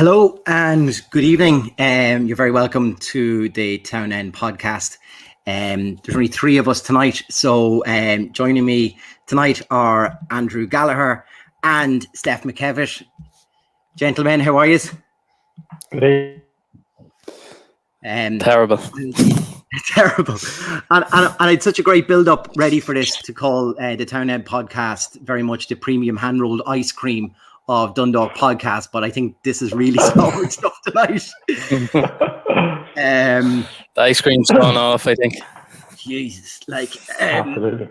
Hello and good evening. You're very welcome to the Town End podcast. There's only three of us tonight, so joining me tonight are Andrew Gallagher and Steph McKevitt. Gentlemen, how are you? Good. Terrible. Terrible. And I had such a great build-up ready for this to call the Town End podcast very much the premium hand-rolled ice cream of Dundalk podcast, but I think this is really solid stuff tonight. The ice cream's gone off, I think. Jesus, Absolutely.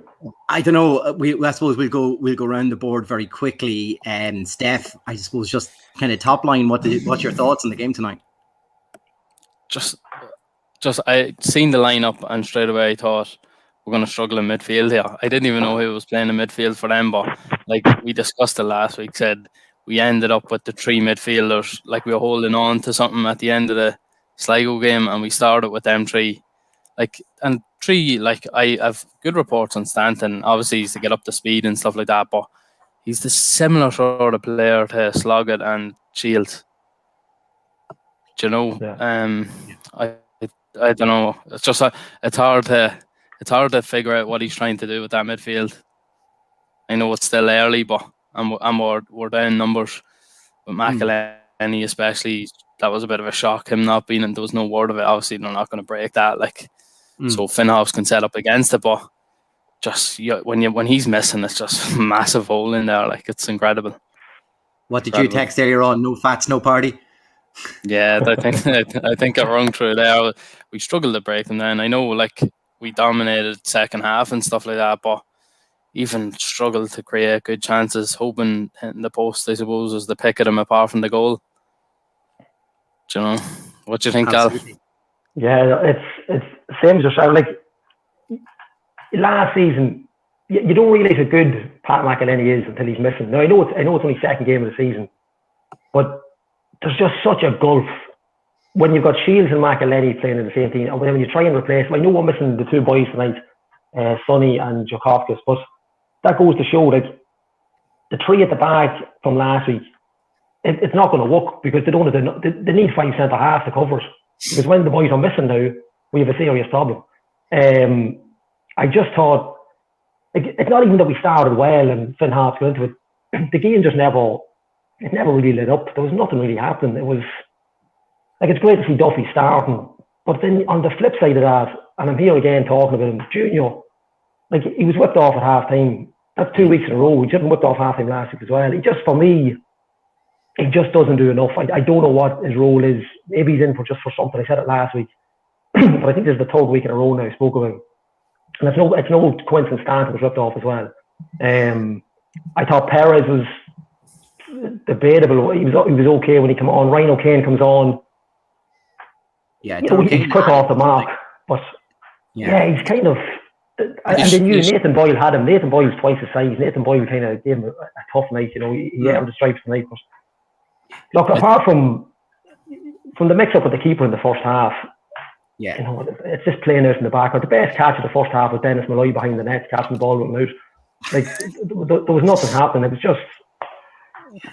I don't know. I suppose we'll go around the board very quickly. Steph, I suppose just kind of top line, what's your thoughts on the game tonight? Just I seen the lineup and straight away I thought we're going to struggle in midfield here. I didn't even know who was playing in midfield for them, but like we discussed it last week, said we ended up with the three midfielders, like we were holding on to something at the end of the Sligo game, and we started with them three. I have good reports on Stanton. Obviously, he's to get up to speed and stuff like that, but he's the similar sort of player to Sloggett and Shields. Do you know? Yeah. I don't know. It's just it's hard to figure out what he's trying to do with that midfield. I know it's still early, but we're down numbers with McElhenney especially. That was a bit of a shock. Him not being, and there was no word of it. Obviously, they're not going to break that. So Finn Harps can set up against it, but just when he's missing, it's just a massive hole in there. Like, it's incredible. What did you text earlier on? No fats, no party. Yeah, I think I rung through there. We struggled to break them down. I know, like, we dominated second half and stuff like that, but even struggled to create good chances. Hoping hitting the post, I suppose, was the pick of them apart from the goal. Do you know? What do you think, Gal? Yeah, it's same as yourself. Like last season, you don't realise how good Pat McElhenney is until he's missing. Now I know it's only second game of the season, but there's just such a gulf when you've got Shields and McElhenney playing in the same team, and when you try and replace. I know we're missing the two boys tonight, Sonny and Djokovskis, but that goes to show like the three at the back from last week. It's not going to work because they don't have they need 5 centre halves to cover it. Because when the boys are missing now, we have a serious problem. I just thought it's not even that we started well and Finn Harps got into it. The game just never really lit up. There was nothing really happening. It was like, it's great to see Duffy starting, but then on the flip side of that, and I'm here again talking about him, Junior, like he was whipped off at half time. That's 2 weeks in a row. He just whipped off half time last week as well. For me, he just doesn't do enough. I don't know what his role is. Maybe he's in for something. I said it last week, but I think this is the third week in a row now I spoke about him. And it's no coincidence Stanton was ripped off as well. I thought Perez was debatable. He was okay when he came on. Ryan O'Kane comes on. Yeah, he's quick off the mark, but he's kind of. And then Nathan Boyle had him. Nathan Boyle's twice his size. Nathan Boyle kind of gave him a tough night. He had the stripes tonight. But look, apart from the mix-up with the keeper in the first half, it's just playing out in the back. The best catch of the first half was Dennis Malloy behind the net, catching the ball with him out. Like, there was nothing happening. It was just,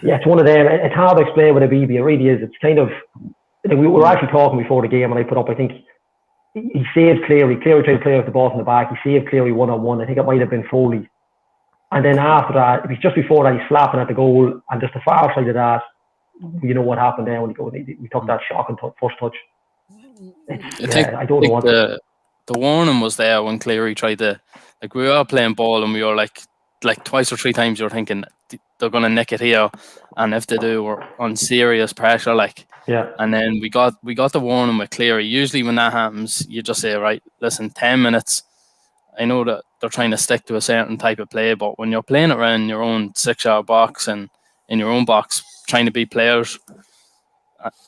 it's one of them. It's hard to explain what a BB it really is. It's kind of, we were actually talking before the game, and I put up, I think, he saved Cleary. Cleary tried to play with the ball from the back. He saved Cleary one-on-one. I think it might have been Foley. And then after that, it was just before that, he's flapping at the goal, and just the far side of that, you know what happened there when we took that shocking first touch. I don't know what the warning was there when Cleary tried to, like, we were playing ball and we were like twice or three times you're thinking they're going to nick it here, and if they do, we're on serious pressure. And then we got the warning with Cleary. Usually when that happens, you just say, right, listen, 10 minutes. I know that they're trying to stick to a certain type of play, but when you're playing around your own 6-yard box and in your own box, trying to beat players,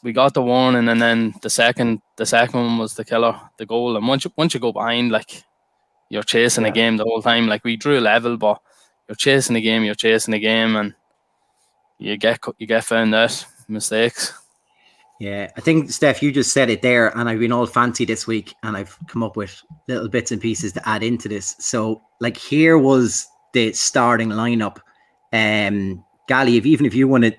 we got the warning, and then the second one was the killer, the goal. And once you go behind, like, you're chasing a game the whole time. Like, we drew a level, but you're chasing a game, and you get found out mistakes. Yeah, I think, Steph, you just said it there, and I've been all fancy this week, and I've come up with little bits and pieces to add into this. So, like, here was the starting lineup. Gally, even if you want to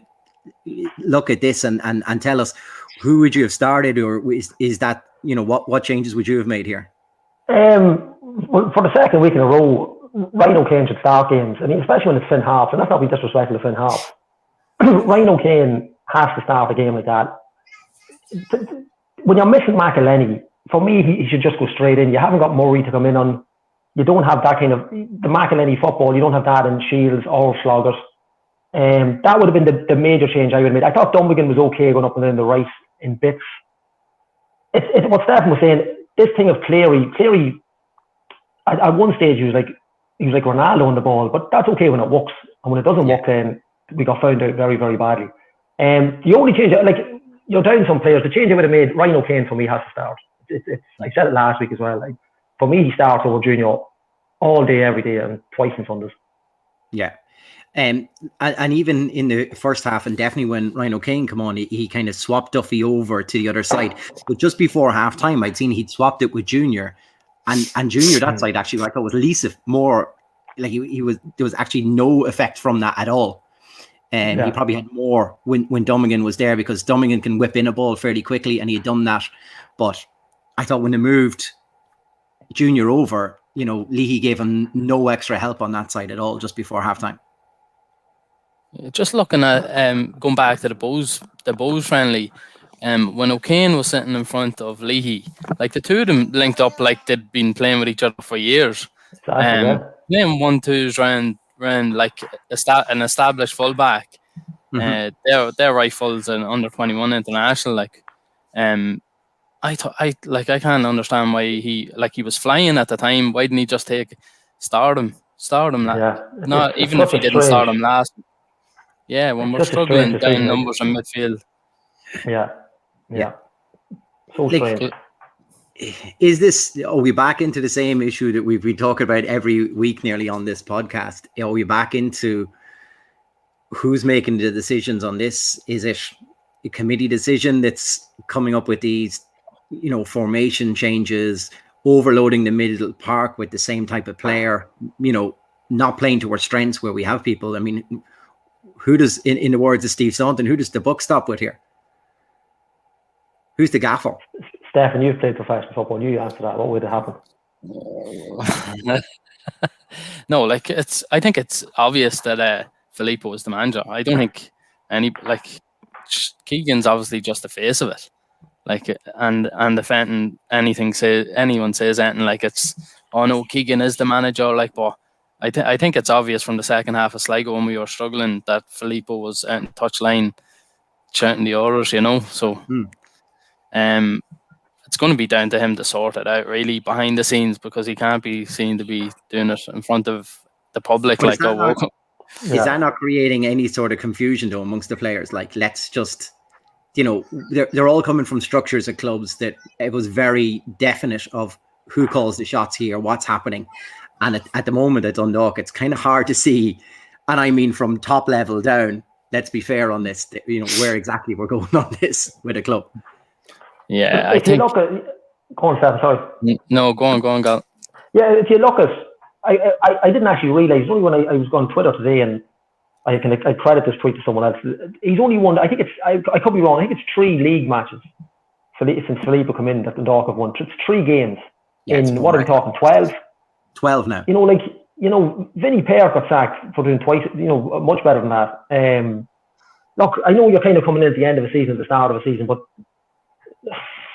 look at this and tell us, who would you have started, or is that, what changes would you have made here? Well, for the second week in a row, Ryan O'Kane should start games. I mean, especially when it's Finn Harps, and that's not being disrespectful to Finn Harps. Ryan O'Kane has to start a game like that. When you're missing McElhenney, for me, he should just go straight in. You haven't got Murray to come in on. You don't have that kind of the McElhenney football. You don't have that in Shields or Sloggers. That would have been the major change I would have made. I thought Dunnigan was okay going up and down the right in bits. It's what Stephen was saying. This thing of Cleary, at one stage he was like Ronaldo on the ball, but that's okay when it works, and when it doesn't work, then we got found out very, very badly. The only change, you're down some players. The change I would have made, Ryan O'Kane for me has to start. I said it last week as well. For me, he starts over Junior all day, every day, and twice on Sundays. Yeah. And even in the first half, and definitely when Ryan O'Kane come on, he kind of swapped Duffy over to the other side. But just before half time, I'd seen he'd swapped it with Junior, and Junior that side actually, I thought was Lisa more like he was. There was actually no effect from that at all. And he probably had more when Dunnigan was there, because Dunnigan can whip in a ball fairly quickly, and he had done that. But I thought when they moved Junior over, Leahy gave him no extra help on that side at all just before half time. Just looking at going back to the Bows friendly, when O'Kane was sitting in front of Leahy, like the two of them linked up like they'd been playing with each other for years. Playing 1-2s round like an established fullback. They're rifles and under 21 international. I can't understand why he was flying at the time. Why didn't he just start him? Not even if he didn't start him last. Yeah, when we're struggling down numbers in midfield. Yeah. So strange. Is this, are we back into the same issue that we've been talking about every week nearly on this podcast? Are we back into who's making the decisions on this? Is it a committee decision that's coming up with these, formation changes, overloading the middle park with the same type of player, not playing to our strengths where we have people? I mean, who does, in the words of Steve Staunton, who does the buck stop with here? Who's the gaffer? Stefan, you've played professional football. You answer that. What would have happened? No, I think it's obvious that Filippo was the manager. I don't think Keegan's obviously just the face of it. And if anyone says anything like it's, oh no, Keegan is the manager. But I think it's obvious from the second half of Sligo when we were struggling that Filippo was out in touchline shouting the orders. So. It's going to be down to him to sort it out really behind the scenes, because he can't be seen to be doing it in front of the public. Is that not creating any sort of confusion though amongst the players? Let's just, they're all coming from structures of clubs that it was very definite of who calls the shots here, what's happening. And at the moment at Dundalk, it's kind of hard to see. And I mean, from top level down, let's be fair on this, where exactly we're going on this with a club. Yeah, if you look at, go on, Stephen, sorry. No, go on, Gal. Yeah, if you look at, I didn't actually realise, only when I was on Twitter today, and I credit this tweet to someone else. He's only won, I think I could be wrong, I think it's 3 league matches since Filippo come in that the Dundalk have won. It's 3 games in, what are we talking, 12? 12 now. Vinny Pear got sacked for doing twice, much better than that. Look, I know you're kind of coming in at the end of a season, at the start of a season, but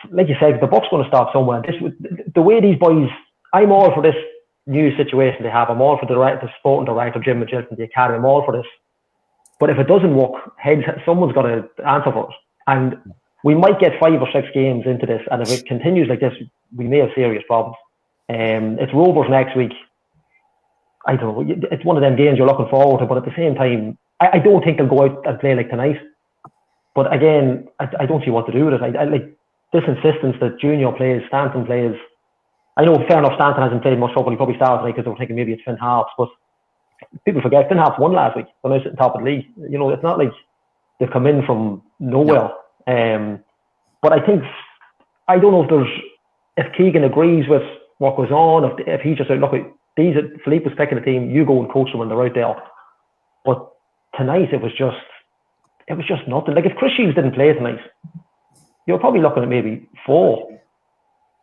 like you said, the buck's going to stop somewhere. The way these boys, I'm all for this new situation they have. I'm all for the sporting director, Jim McGilton, the academy. I'm all for this. But if it doesn't work, someone's got to answer for it. And we might get 5 or 6 games into this, and if it continues like this, we may have serious problems. It's Rovers next week. I don't know. It's one of them games you're looking forward to, but at the same time, I don't think they'll go out and play like tonight. But again, I don't see what to do with it. I like this insistence that Junior plays, Stanton plays. I know, fair enough, Stanton hasn't played much football. He probably started tonight because they were thinking maybe it's Finn Harps. But people forget, Finn Harps won last week. They're now sitting top of the league. It's not like they've come in from nowhere. No. But I think, I don't know if Keegan agrees with what goes on, if he just said, look, Philippe's picking the team, you go and coach them when they're out there. But tonight it was just, it was just nothing. Like if Chris Shields didn't play tonight, you're probably looking at maybe 4.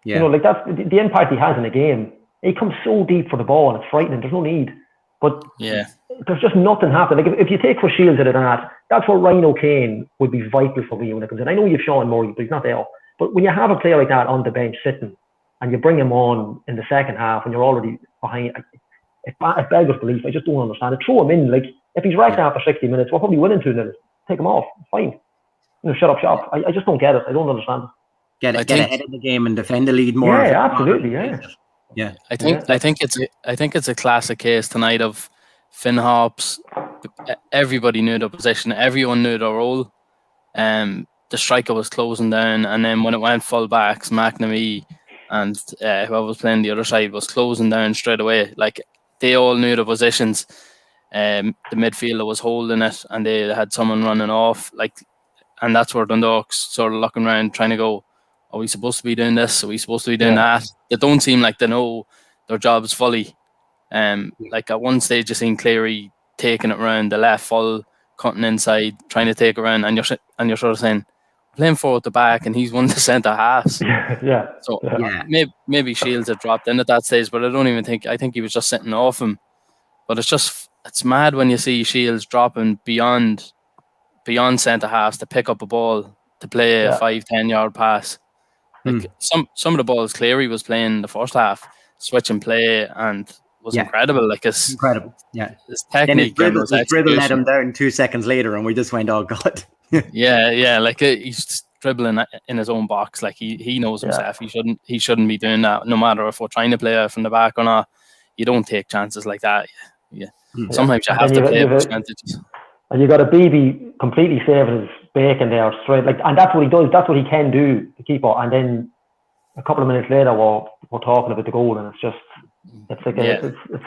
Yeah. You know, like that's the impact he has in a game. He comes so deep for the ball, and it's frightening. There's no need. But there's just nothing happening. Like if you take Chris Shields out of that's where Ryan O'Kane would be vital for me when it comes in. I know you've Sean Murray, but he's not there. But when you have a player like that on the bench sitting, and you bring him on in the second half, and you're already behind, it beggars belief. I just don't understand it. Throw him in. Like if he's wrecked after 60 minutes, we're probably winning 2-0. Take him off. Fine. Shut up shop. I just don't get it. I don't understand it. Get ahead of the game and defend the lead more. Yeah, absolutely. Yeah. I think it's a classic case tonight of Finn Harps. Everybody knew their position. Everyone knew their role. The striker was closing down, and then when it went full backs, McNamee and whoever was playing the other side was closing down straight away. Like they all knew the positions. The midfielder was holding it, and they had someone running off. And that's where Dundalk's sort of looking around, trying to go, are we supposed to be doing this? Are we supposed to be doing that? They don't seem like they know their jobs fully. Like at one stage, you seen Cleary taking it around the left full, cutting inside, trying to take it around, and you're sort of saying, playing forward at the back, and he's one of the centre halves. So maybe Shields had dropped in at that stage, but I think he was just sitting off him. But it's mad when you see Shields dropping beyond centre halves to pick up a ball to play a 5-10 yard pass. Like some of the balls Cleary was playing in the first half, switch and play, and was incredible. Like it's incredible. Yeah, his technique. And his dribble let him down 2 seconds later, and we just went, "Oh God." yeah. Like he's dribbling in his own box. Like he knows himself. He shouldn't be doing that. No matter if we're trying to play from the back or not, you don't take chances like that. Yeah. Sometimes you have to play percentages. And you got a BB completely saving his bacon there straight, and that's what he does. That's what he can do, the keeper. And then a couple of minutes later, we're talking about the goal, and it's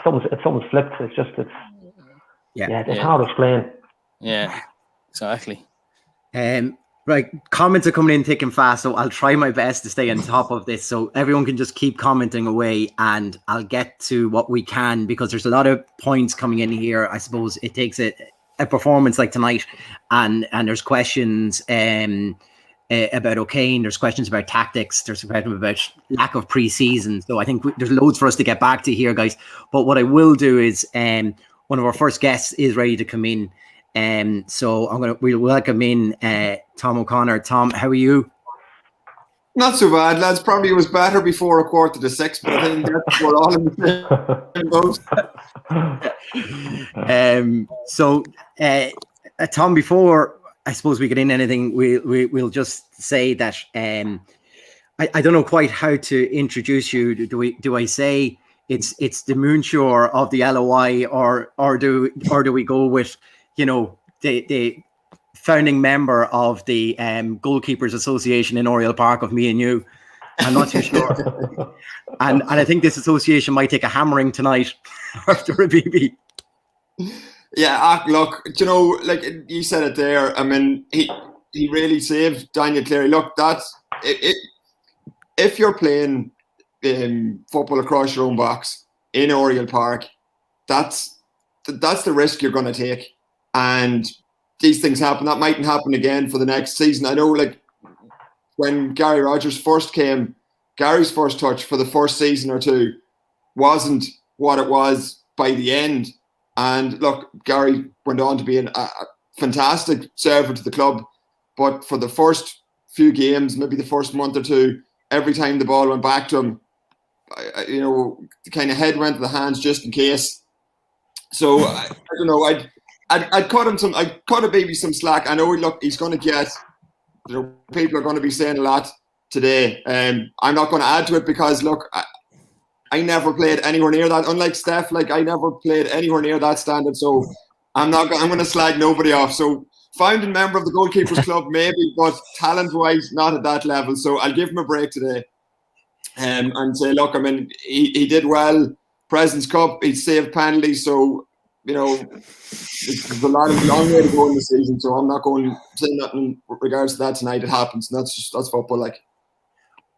something's flipped. It's hard to explain. Yeah, exactly. Right, comments are coming in thick and fast, so I'll try my best to stay on top of this, so everyone can just keep commenting away, and I'll get to what we can, because there's a lot of points coming in here. I suppose it takes a performance like tonight, and there's questions about O'Kane, there's questions about tactics, there's questions about lack of pre-season. So I think there's loads for us to get back to here, guys. But what I will do is one of our first guests is ready to come in. So we'll welcome in Tom O'Connor. Tom, how are you? Not so bad, lads. Probably was better before 5:45, but I think that's what all in the same boat. So Tom, before I suppose we get in anything, we'll just say that I don't know quite how to introduce you. Do I say it's the Moonshore of the LOI, or do we go with the founding member of the Goalkeepers Association in Oriel Park of me and you? I'm not too sure. and I think this association might take a hammering tonight after a BB. Yeah, look, like you said it there. I mean, he really saved Daniel Cleary. Look, that's it. If you're playing football across your own box in Oriel Park, that's the risk you're going to take. And these things happen. That mightn't happen again for the next season. I know, like, when Gary Rogers first came, Gary's first touch for the first season or two wasn't what it was by the end. And look, Gary went on to be a fantastic servant to the club. But for the first few games, maybe the first month or two, every time the ball went back to him, the kind of head went to the hands just in case. So I don't know. I'd cut him I'd cut a baby some slack. I know. Look, he's going to get. People are going to be saying a lot today. I'm not going to add to it because look, I never played anywhere near that. Unlike Steph, I never played anywhere near that standard. So I'm going to slag nobody off. So founding member of the Goalkeepers Club, maybe, but talent-wise, not at that level. So I'll give him a break today, and say, look, I mean, he did well. President's Cup, he saved penalties. So there's a long way to go in the season. So I'm not going to say nothing with regards to that tonight. It happens. That's football, like.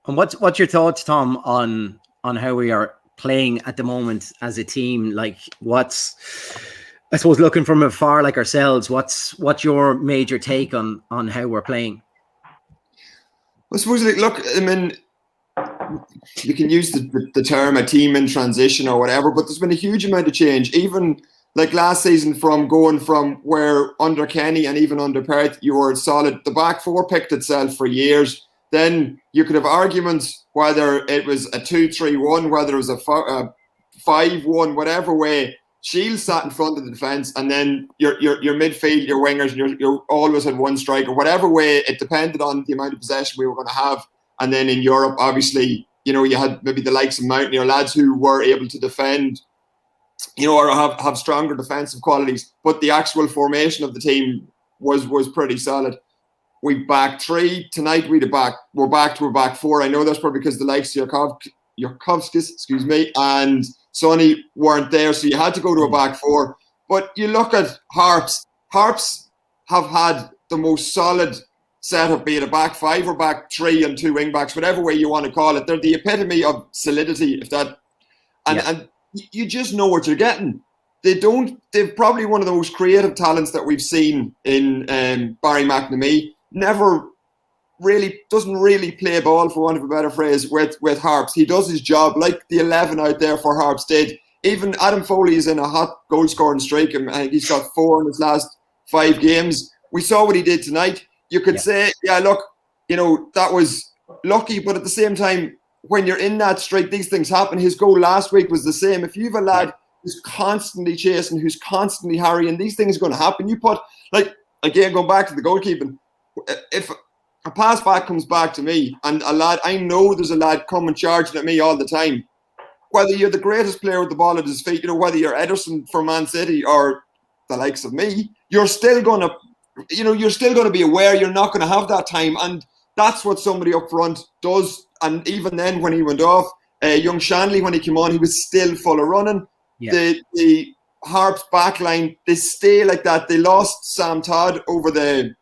And what's your thoughts, Tom, on how we are playing at the moment as a team? Like, I suppose looking from afar like ourselves, what's your major take on how we're playing? I suppose, look, I mean, you can use the term a team in transition or whatever, but there's been a huge amount of change. Even like last season, from going from where under Kenny and even under Perth, you were solid. The back four picked itself for years. Then you could have arguments whether it was a 2-3-1, whether it was a 5-1, whatever way. Shields sat in front of the defence, and then your midfield, your wingers, you always had one striker. Whatever way, it depended on the amount of possession we were going to have. And then in Europe, obviously, you had maybe the likes of Mountaineer lads who were able to defend, or have stronger defensive qualities. But the actual formation of the team was pretty solid. We back three tonight. We're back to a back four. I know that's probably because the likes of Yurkovskis, and Sonny weren't there, so you had to go to a back four. But you look at Harps. Harps have had the most solid setup, be it a back five or back three and two wing backs, whatever way you want to call it. They're the epitome of solidity, and you just know what you're getting. They're probably one of the most creative talents that we've seen in Barry McNamee. Doesn't really play ball, for want of a better phrase, with Harps. He does his job like the 11 out there for Harps did. Even Adam Foley is in a hot goal scoring streak, and I think he's got 4 in his last 5 games. We saw what he did tonight. You could say, look, that was lucky, but at the same time, when you're in that streak, these things happen. His goal last week was the same. If you've a lad who's constantly chasing, who's constantly harrying, these things are going to happen. You put, again, going back to the goalkeeping, if a pass back comes back to me, and I know there's a lad coming charging at me all the time, whether you're the greatest player with the ball at his feet, whether you're Ederson for Man City or the likes of me, you're still going to be aware you're not going to have that time. And that's what somebody up front does. And even then, when he went off, young Shanley, when he came on, he was still full of running. Yeah. The Harps backline, they stay like that. They lost Sam Todd over the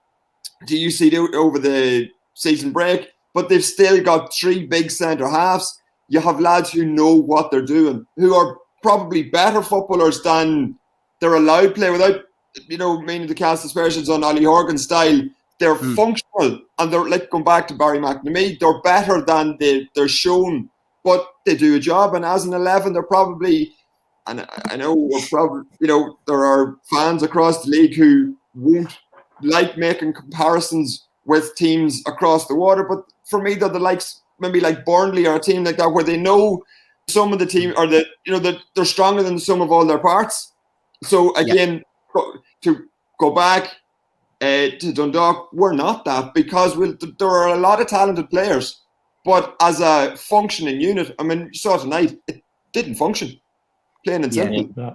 season break, but they've still got 3 big centre halves. You have lads who know what they're doing, who are probably better footballers than they're allowed to play, without meaning to cast aspersions on Ollie Horgan's style. They're functional, and they're, like, going back to Barry McNamee, they're better than they're shown, but they do a job. And as an 11, they're probably, and I know we're probably, there are fans across the league who won't like making comparisons with teams across the water, but for me, they're the likes, maybe like Burnley or a team like that, where they know some of the team, or they're stronger than the sum of all their parts. So again, to go back to Dundalk, we're not that, because there are a lot of talented players, but as a functioning unit, I mean, you saw tonight, it didn't function, plain and simple. Yeah.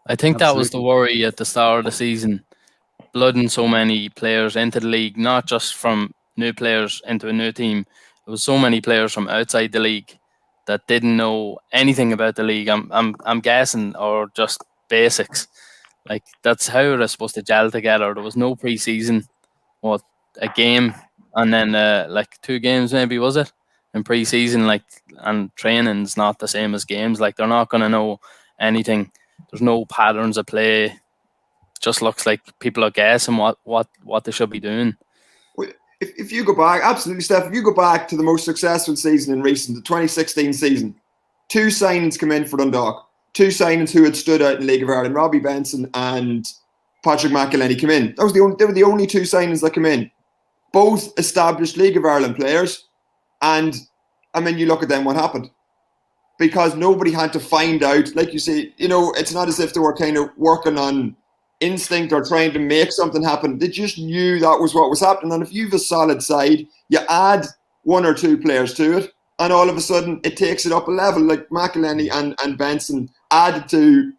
I think that was the worry at the start of the season, blooding so many players into the league, not just from new players into a new team. There was so many players from outside the league that didn't know anything about the league. I'm guessing, or just basics. Like, that's how it was supposed to gel together. There was no pre-season, a game, and then 2 games maybe, was it, in pre-season, and training's not the same as games. Like, they're not going to know anything. There's no patterns of play. It just looks like people are guessing what they should be doing. If you go back, absolutely, Steph, if you go back to the most successful season in recent, the 2016 season, 2 signings come in for Dundalk. 2 signings who had stood out in the League of Ireland, Robbie Benson and Patrick McElhenney, came in. They were the only 2 signings that come in. Both established League of Ireland players. And, I mean, you look at them, what happened? Because nobody had to find out. Like you say, it's not as if they were kind of working on instinct or trying to make something happen. They just knew that was what was happening. And if you've a solid side, you add 1 or 2 players to it, and all of a sudden it takes it up a level. Like McElhenney and Benson added to,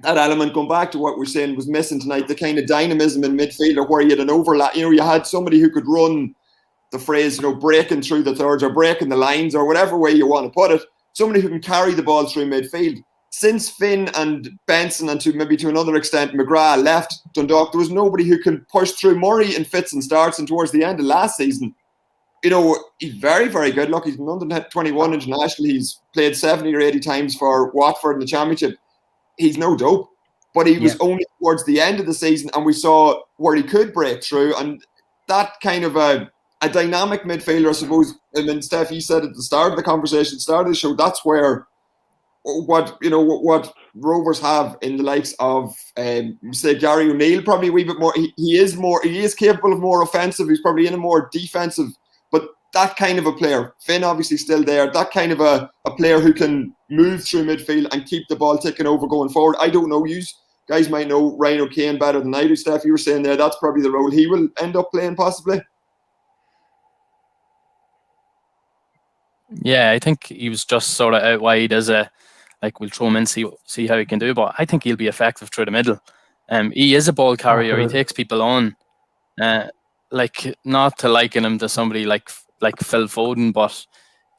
that element, going back to what we're saying was missing tonight, the kind of dynamism in midfield, where you had an overlap. You had somebody who could run, the phrase, breaking through the thirds or breaking the lines, or whatever way you want to put it. Somebody who can carry the ball through midfield. Since Finn and Benson, and to another extent McGrath, left Dundalk, there was nobody who can push through. Murray in fits and starts, and towards the end of last season, he's very, very good. Look, he's an under 21 international. He's played 70 or 80 times for Watford in the Championship. He's no dope. but he was only towards the end of the season, and we saw where he could break through, and that kind of a dynamic midfielder, I suppose. I mean, Steph, you said at the start of the conversation, start of the show, that's where what Rovers have in the likes of say Gary O'Neill, probably a wee bit more. He is capable of more offensive. He's probably in a more defensive, but that kind of a player, Finn obviously still there, that kind of a player who can move through midfield and keep the ball ticking over going forward. I don't know, you guys might know Ryan O'Kane better than I do, Steph. You were saying there that's probably the role he will end up playing possibly. Yeah, I think he was just sort of out wide as a, like, we'll throw him in, see how he can do, but I think he'll be effective through the middle. He is a ball carrier. He takes people on. Like, not to liken him to somebody like Phil Foden, but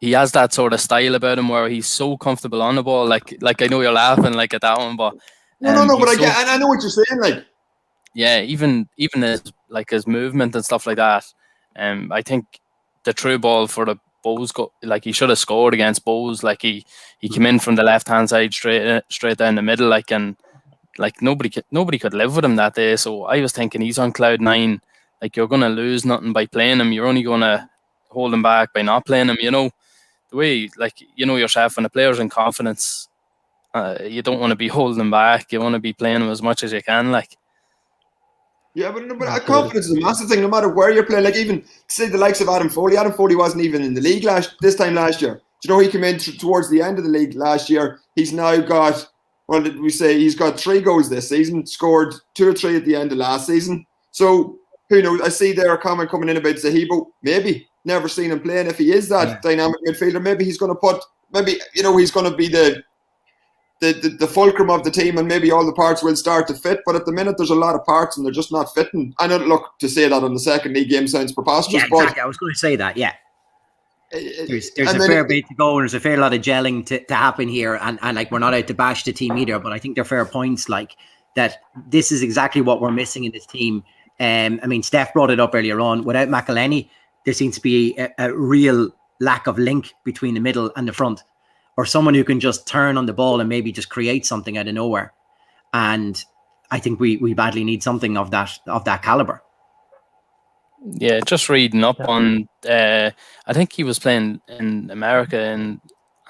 he has that sort of style about him where he's so comfortable on the ball. Like I know you're laughing like at that one, but no, but I know what you're saying. Like, yeah, even his movement and stuff like that. I think the through ball for the Bows, like, he should have scored against Bows. Like, he came in from the left hand side straight down the middle, like, and like nobody could live with him that day. So I was thinking he's on cloud 9. Like, you're gonna lose nothing by playing him. You're only gonna hold him back by not playing him. You know the way, like, you know yourself, when a player's in confidence, you don't want to be holding him back. You want to be playing him as much as you can. Like. Yeah, but confidence is a massive thing, no matter where you're playing. Like, even say the likes of Adam Foley. Adam Foley wasn't even in the league this time last year. Do you know he came in towards the end of the league last year? He's now got, what did we say? He's got 3 goals this season, scored 2 or 3 at the end of last season. So, who knows? I see there a comment coming in about Zahibo. Maybe, never seen him playing. If he is that dynamic midfielder, maybe he's going to he's going to be the fulcrum of the team, and maybe all the parts will start to fit. But at the minute, there's a lot of parts and they're just not fitting. I don't look to say that on the second league game sounds preposterous. Yeah, exactly. I was going to say that. Yeah, there's a fair bit to go, and there's a fair lot of gelling to happen here. And like, we're not out to bash the team either, but I think they're fair points. Like, that this is exactly what we're missing in this team. I mean, Steph brought it up earlier on. Without McElhenney, there seems to be a real lack of link between the middle and the front, or someone who can just turn on the ball and maybe just create something out of nowhere. And I think we badly need something of that caliber. Yeah, just reading up on, I think he was playing in America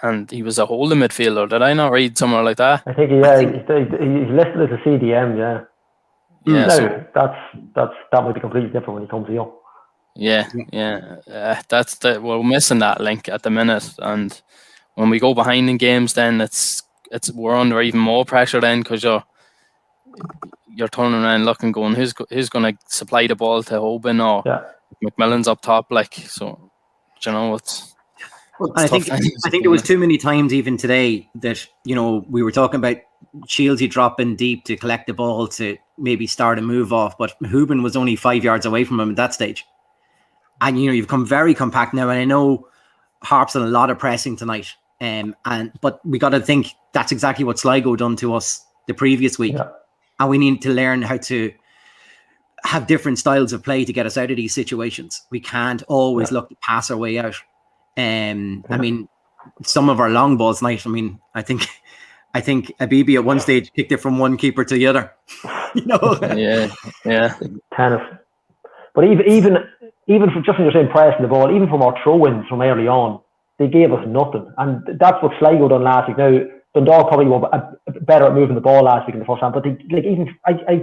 and he was a holding midfielder. Did I not read somewhere like that? I think he's listed as a CDM. Yeah. Yeah. No, that might be completely different when he comes here. Yeah. We're missing that link at the minute, and when we go behind in games, then we're under even more pressure then, because you're turning around looking, going, who's going to supply the ball to Hoban, or McMillan's up top, like, so, you know, I think there was too many times even today that, you know, we were talking about Shieldsy dropping deep to collect the ball to maybe start a move off, but Hoban was only 5 yards away from him at that stage. And, you know, you've come very compact now, and I know Harps done a lot of pressing tonight. But we got to think that's exactly what Sligo done to us the previous week, and we need to learn how to have different styles of play to get us out of these situations. We can't always look to pass our way out. I mean, some of our long balls tonight. I mean, I think Abibi at one stage kicked it from one keeper to the other. You know, tennis. But even from just when you're saying pressing the ball, even from our throw-ins from early on, they gave us nothing, and that's what Sligo done last week. Now, Dundalk probably were better at moving the ball last week in the first half, but I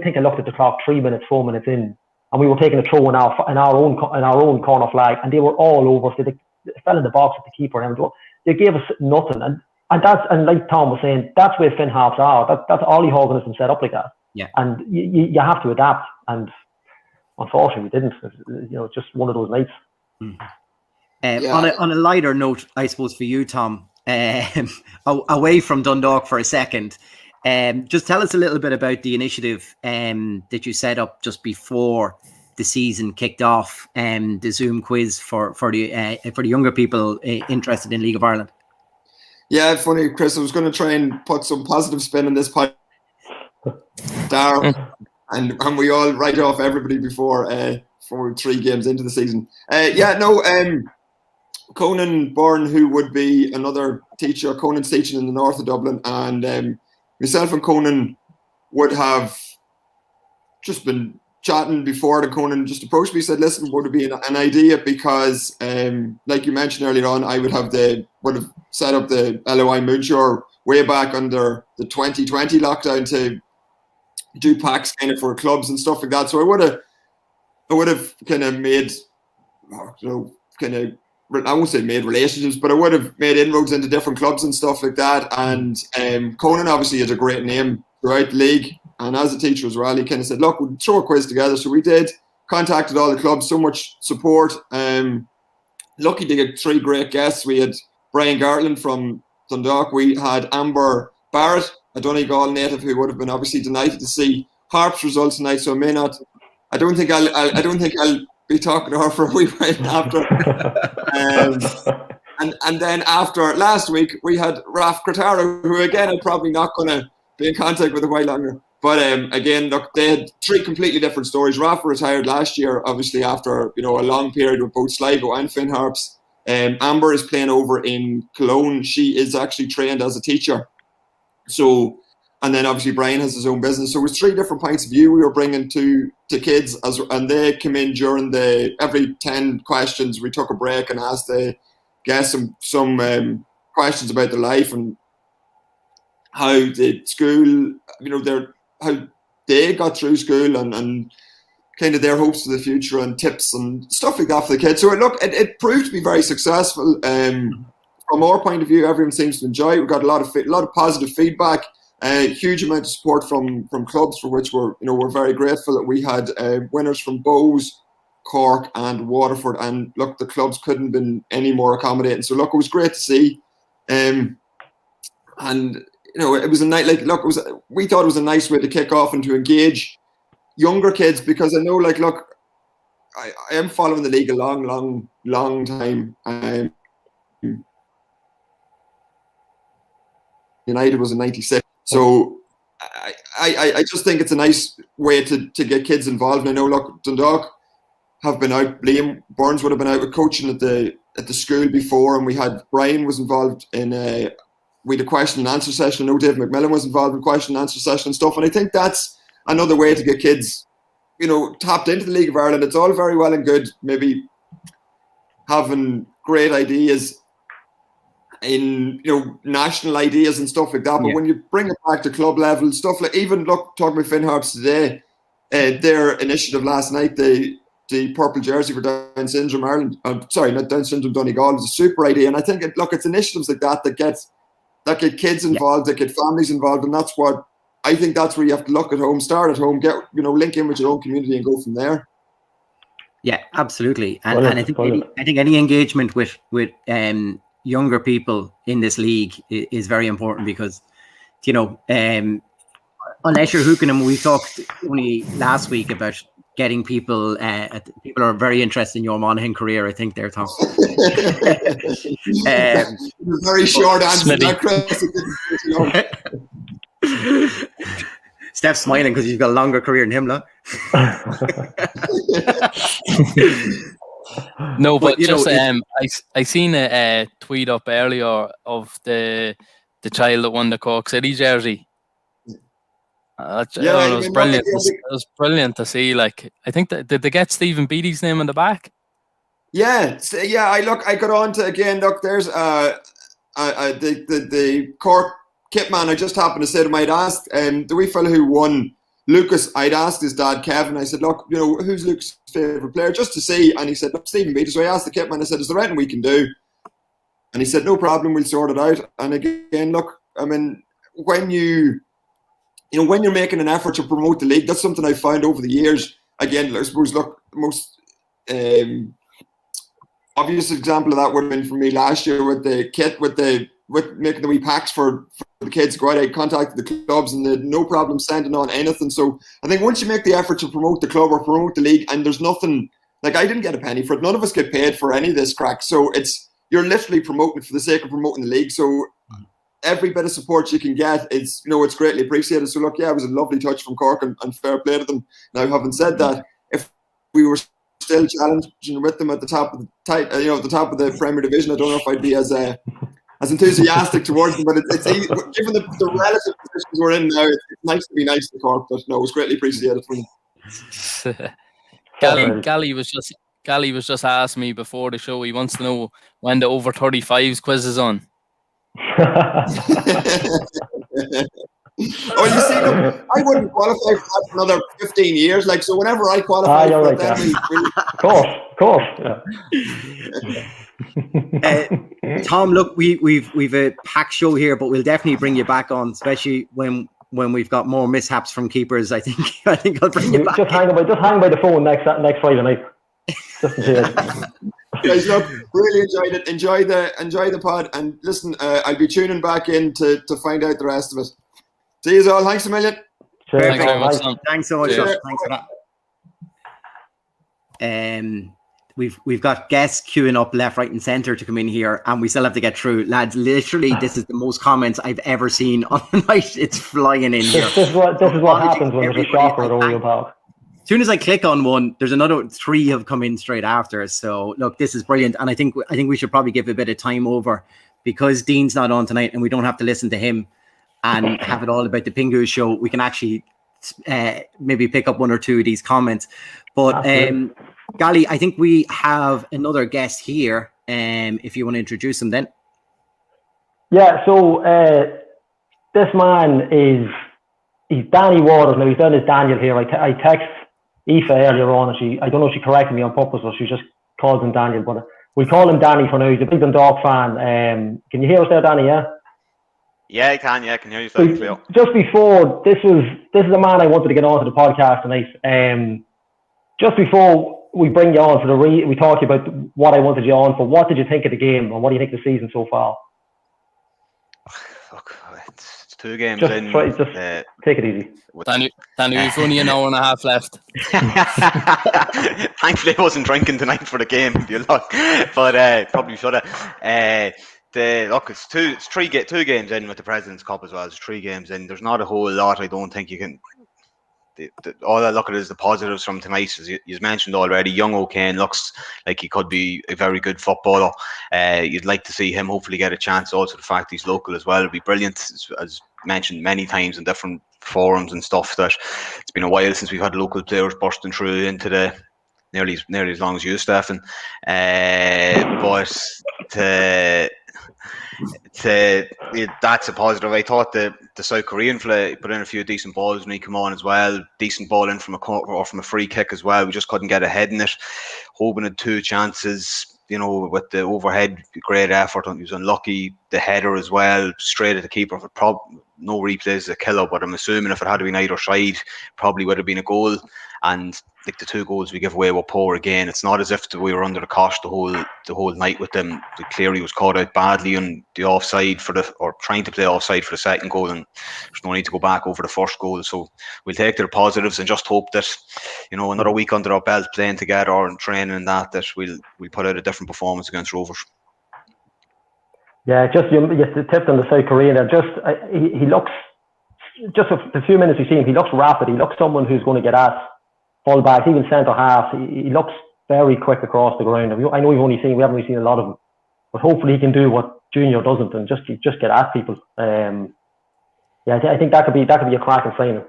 think I looked at the clock 4 minutes in, and we were taking a throw in our own corner flag, and they were all over us. They fell in the box at the keeper, and they gave us nothing. And like Tom was saying, that's where Finn Harps are. That's Ollie Hogan has been set up like that. Yeah, and you have to adapt, and unfortunately we didn't. You know, just one of those nights. On a lighter note, I suppose for you, Tom, away from Dundalk for a second, just tell us a little bit about the initiative that you set up just before the season kicked off, the Zoom quiz for the younger people interested in League of Ireland. Yeah, funny, Chris. I was going to try and put some positive spin on this podcast, Darryl, and we all write off everybody before 3 games into the season. Conan Byrne, who would be another teacher. Conan's teaching in the north of Dublin, and myself and Conan would have just been chatting before the Conan just approached me, said, listen, would it be an idea? Because like you mentioned earlier on, I would have set up the LOI Moonshore way back under the 2020 lockdown to do packs kind of for clubs and stuff like that. So I would have kind of made, I won't say made relationships, but I would have made inroads into different clubs and stuff like that. And Conan obviously has a great name throughout the league. And as a teacher as well, he kind of said, look, we'll throw a quiz together. So we did, contacted all the clubs, so much support. Lucky to get 3 great guests. We had Brian Gartland from Dundalk. We had Amber Barrett, a Donegal native, who would have been obviously delighted to see Harps results tonight. So I don't think I'll be talking to her for a wee while after. And then after last week, we had Raf Kratara, who again I'm probably not going to be in contact with a while longer. But again, look, they had 3 completely different stories. Raf retired last year, obviously after a long period with both Sligo and Finn Harps. Amber is playing over in Cologne. She is actually trained as a teacher. So, and then obviously Brian has his own business. So it was 3 different points of view we were bringing to kids, and they came in during every 10 questions. We took a break and asked the guests some questions about their life and how the school, how they got through school and kind of their hopes for the future and tips and stuff like that for the kids. So it proved to be very successful. From our point of view, everyone seems to enjoy it. We got a lot of positive feedback, a huge amount of support from clubs, for which we're very grateful. That we had winners from Bows, Cork, and Waterford, and look, the clubs couldn't have been any more accommodating. So look, it was great to see, and it was a night. We thought it was a nice way to kick off and to engage younger kids, because I know, I am following the league a long time. United was in '96, so I just think it's a nice way to get kids involved. And I know, look, Dundalk have been out. Liam Burns would have been out with coaching at the school before, and we had Brian was involved in we had a question and answer session. I know Dave McMillan was involved in question and answer session and stuff. And I think that's another way to get kids, tapped into the League of Ireland. It's all very well and good, maybe having great ideas in national ideas and stuff like that, but when you bring it back to club level stuff, like even talking about Finn Harps today, their initiative last night, the purple jersey for Down Syndrome Ireland, not Down Syndrome Donegal, was a super idea. And I think it's initiatives like that get kids involved, that get families involved, and that's what I think. That's where you have to look at home, start at home, get link in with your own community and go from there. Yeah, absolutely. And I think any engagement with younger people in this league is very important, because unless you're hooking them, we talked only last week about getting people are very interested in your Monaghan career. I think they're talking. Very short answer. Steph's smiling because he's got a longer career than him, look. No, but just I seen a tweet up earlier of the child that won the Cork City jersey. It was brilliant. It was brilliant to see. Like, I think did they get Stephen Beattie's name on the back? Yeah. I got on to again. Look, there's the Cork kit man. I just happened to say to him, I'd asked the wee fella who won, Lucas, I'd asked his dad, Kevin, I said, look, who's Lucas' favourite player, just to see. And he said, look, Stephen Beattie. So I asked the kit man, I said, is there anything we can do? And he said, no problem, we'll sort it out. And again, look, I mean, when you're making an effort to promote the league, that's something I've found over the years. Again, I suppose, look, the most obvious example of that would have been for me last year with the kit, with making the wee packs for the kids to go out. I contacted the clubs and they had no problem sending on anything. So I think once you make the effort to promote the club or promote the league, and there's nothing, like, I didn't get a penny for it. None of us get paid for any of this crack. So you're literally promoting it for the sake of promoting the league. So every bit of support you can get is, it's greatly appreciated. So look, it was a lovely touch from Cork and fair play to them. Now, having said that, if we were still challenging with them at the top of the top of the Premier Division, I don't know if I'd be as as enthusiastic towards them, but it's given the relative positions we're in now, it's nice to be nice to Cork, but no, it was greatly appreciated from them. Gally was just asking me before the show. He wants to know when the over 35s quiz is on. Oh, you see, look, I wouldn't qualify for that for another 15 years. Like, so whenever I qualify for it, then of course. Yeah. Tom, look, we've a packed show here, but we'll definitely bring you back on, especially when we've got more mishaps from keepers. I think I'll bring you back. Just hang by the phone next Friday night. Just in case. Guys, look, really enjoyed it. Enjoy the pod, and listen, I'll be tuning back in to find out the rest of it. See you all. Thanks a million. Thanks very much, Tom. Thanks so much. Cheers. Thanks for that. We've got guests queuing up left, right, and centre to come in here, and we still have to get through, lads. Literally, this is the most comments I've ever seen on the night. It's flying in here. This is what happens when there's a shocker at Oriel Park. As soon as I click on one, there's another 3 have come in straight after. So look, this is brilliant, and I think we should probably give a bit of time over, because Dean's not on tonight, and we don't have to listen to him and have it all about the Pingu show. We can actually maybe pick up 1 or 2 of these comments. But Gally, I think we have another guest here. If you want to introduce him, then. Yeah. So this man he's Danny Waters. Now he's done his Daniel here. I text Aoife earlier on, and I don't know if she corrected me on purpose, or she just calls him Daniel, but we call him Danny for now. He's a big Dundalk fan. Can you hear us there, Danny? Yeah. Yeah, I can. Yeah, I can hear you. So just before, this is a man I wanted to get onto the podcast tonight. Just before we bring you on, we talk about what I wanted you on for. What did you think of the game, and what do you think of the season so far? Look, it's 2 games just in. Take it easy. Danny, we've only an hour and a half left. Thankfully, I wasn't drinking tonight for the game. If you look, but probably should have. It's 2 games in with the President's Cup as well. It's 3 games in. There's not a whole lot. I don't think you can. All I look at is the positives from tonight. As you mentioned already, young O'Kane looks like he could be a very good footballer. You'd like to see him hopefully get a chance. Also, the fact he's local as well would be brilliant. As mentioned many times in different forums and stuff, that it's been a while since we've had local players bursting through into the nearly as long as you, Stefan. That's a positive. I thought the South Korean fella put in a few decent balls when he came on as well. Decent ball in from a corner or from a free kick as well. We just couldn't get ahead in it. Hoban had 2 chances, with the overhead, great effort. He was unlucky. The header as well, straight at the keeper. No replays is a killer, but I'm assuming if it had been either side, probably would have been a goal. And like the 2 goals we give away were poor again. It's not as if we were under the cosh the whole night with them. Cleary was caught out badly on the offside or trying to play offside for the second goal, and there's no need to go back over the first goal. So we'll take their positives and just hope that another week under our belt playing together and training and that we'll put out a different performance against Rovers. Yeah, just you tipped on the South Korean there. He looks, just the few minutes we've seen him, he looks rapid. He looks someone who's going to get at full back, even centre half. He looks very quick across the ground. I know we haven't really seen a lot of him, but hopefully he can do what Junior doesn't and just get at people. I think that could be a cracking signing.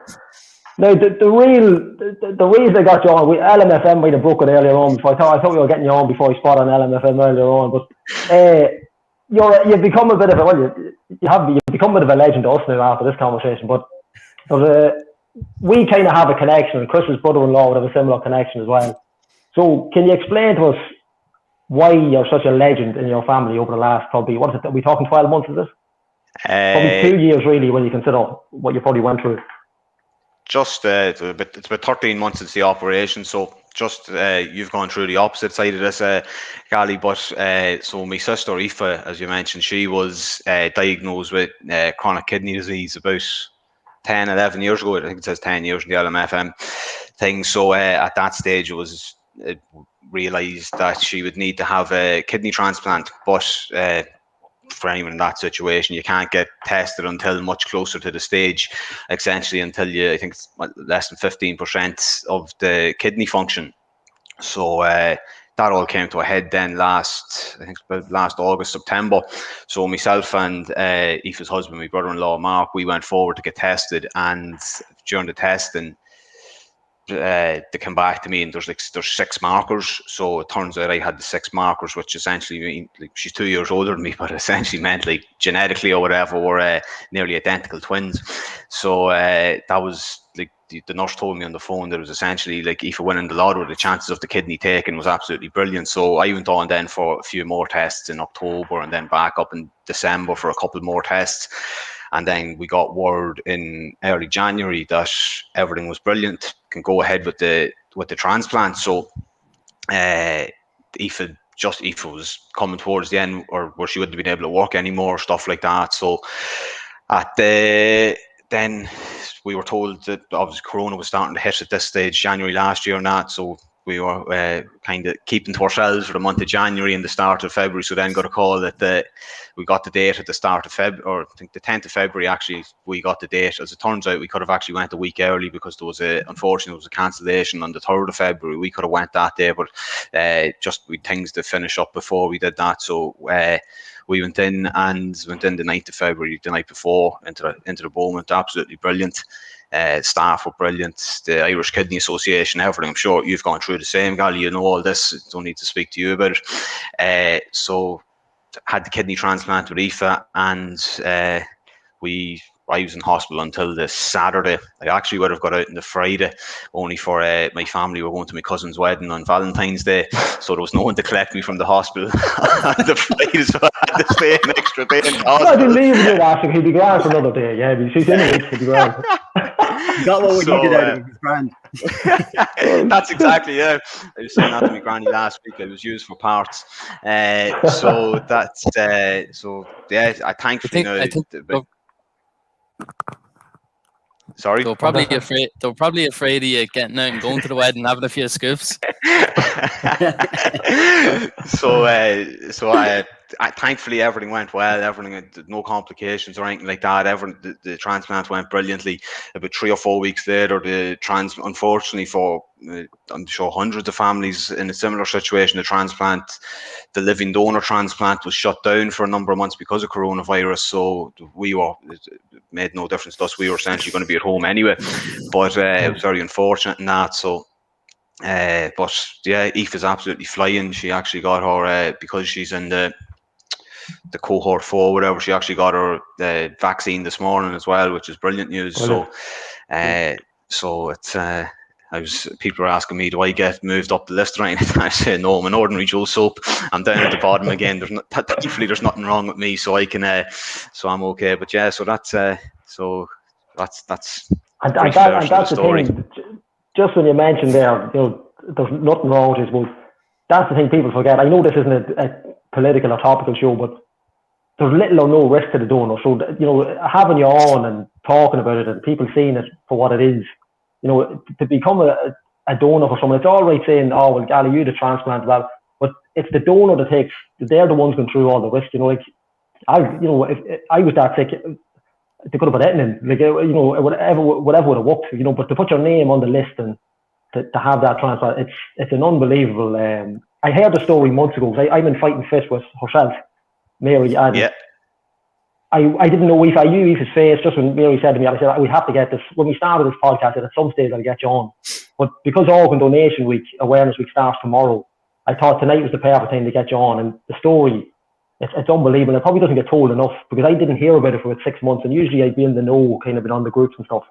Now the reason I got you on, LMFM might have broken earlier on. Before I thought we were getting you on before I spot on LMFM earlier on, but you've become a bit of you've become a bit of a legend to us now after this conversation. But we kind of have a connection, and Chris's brother-in-law would have a similar connection as well. So can you explain to us why you're such a legend in your family over the last probably, what is it, are we talking 12 months of this? Probably 2 years really, when you consider what you probably went through. Just it's about 13 months since the operation, so just you've gone through the opposite side of this, Gally. But so my sister Aoife, as you mentioned, she was diagnosed with chronic kidney disease about 10, 11 years ago. I think it says 10 years in the LMFM thing. So at that stage, it was realised that she would need to have a kidney transplant. But for anyone in that situation, you can't get tested until much closer to the stage, essentially until I think it's less than 15% of the kidney function. So that all came to a head then last August, September. So myself and Aoife's husband, my brother-in-law Mark, we went forward to get tested, and during the testing, they came back to me and there's 6 markers. So it turns out I had the 6 markers, which essentially mean, like, she's 2 years older than me, but essentially meant like genetically or whatever we're nearly identical twins. So that was like the nurse told me on the phone that it was essentially like if you winning the lottery, the chances of the kidney taken was absolutely brilliant. So I went on then for a few more tests in October and then back up in December for a couple more tests. And then we got word in early January that everything was brilliant, can go ahead with the transplant. So Aoife was coming towards the end, or where she wouldn't have been able to work anymore, stuff like that. So then we were told that obviously Corona was starting to hit at this stage, January last year and that. So we were kind of keeping to ourselves for the month of January and the start of February. So then got a call that we got the date at the start of February, or I think the 10th of February, actually, we got the date. As it turns out, we could have actually went a week early because unfortunately, there was a cancellation on the 3rd of February. We could have went that day, but just we things to finish up before we did that. So we went in the 9th of February, the night before, into the moment. Absolutely brilliant. Staff were brilliant. The Irish Kidney Association, everything. I'm sure you've gone through the same, Gally. You know all this. Don't need to speak to you about it. So had the kidney transplant with Aoife, and I was in hospital until the Saturday. I actually would have got out on the Friday, only for my family were going to my cousin's wedding on Valentine's Day, so there was no one to collect me from the hospital on the Friday, so I had to stay an extra day in the hospital. I didn't leave it after. He'd be grand for another day. Yeah, but she's in it. He'd be grand. You got what we needed out of it. It was grand. That's exactly, yeah. I was saying that to my granny last week. I was used for parts. So that's yeah. I thankfully Sorry. They're probably afraid of you getting out and going to the wedding and having a few scoops. Thankfully everything went well. No complications or anything like that. The transplant went brilliantly. About 3 or 4 weeks later, unfortunately for I'm sure hundreds of families in a similar situation, the living donor transplant was shut down for a number of months because of coronavirus. So it made no difference to us. We were essentially going to be at home anyway, but it was very unfortunate in that. So. But yeah, Aoife is absolutely flying. She actually got her because she's in the cohort 4, whatever. She actually got her vaccine this morning as well, which is brilliant news. Brilliant. So it's people are asking me, do I get moved up the list or anything? I say no, I'm an ordinary Joe Soap. I'm down at the bottom again. Thankfully, there's nothing wrong with me, so I can. So I'm okay. But yeah, so that's and that's the story. The thing. Just when you mentioned there, there's nothing wrong with it, but that's the thing people forget. I know this isn't a political or topical show, but there's little or no risk to the donor. So, having you on and talking about it and people seeing it for what it is, to become a donor for someone, it's all right saying, oh, well, Gally, you the transplant, well, but it's the donor that they're the ones going through all the risk. If I was that sick, they could have put anything in, whatever would have worked, but to put your name on the list and to have that transplant, it's an unbelievable. I heard the story months ago. I've been fighting fit with herself, Mary, and yeah. I didn't know if I knew Aoife's face just when Mary said to me. I said, we have to get this. When we started this podcast, at some stage I'll get you on. But because Organ Donation Week, Awareness Week starts tomorrow, I thought tonight was the perfect time to get you on. And the story, it's unbelievable. It probably doesn't get told enough because I didn't hear about it for about 6 months, and usually I'd be in the know, kind of been on the groups and stuff.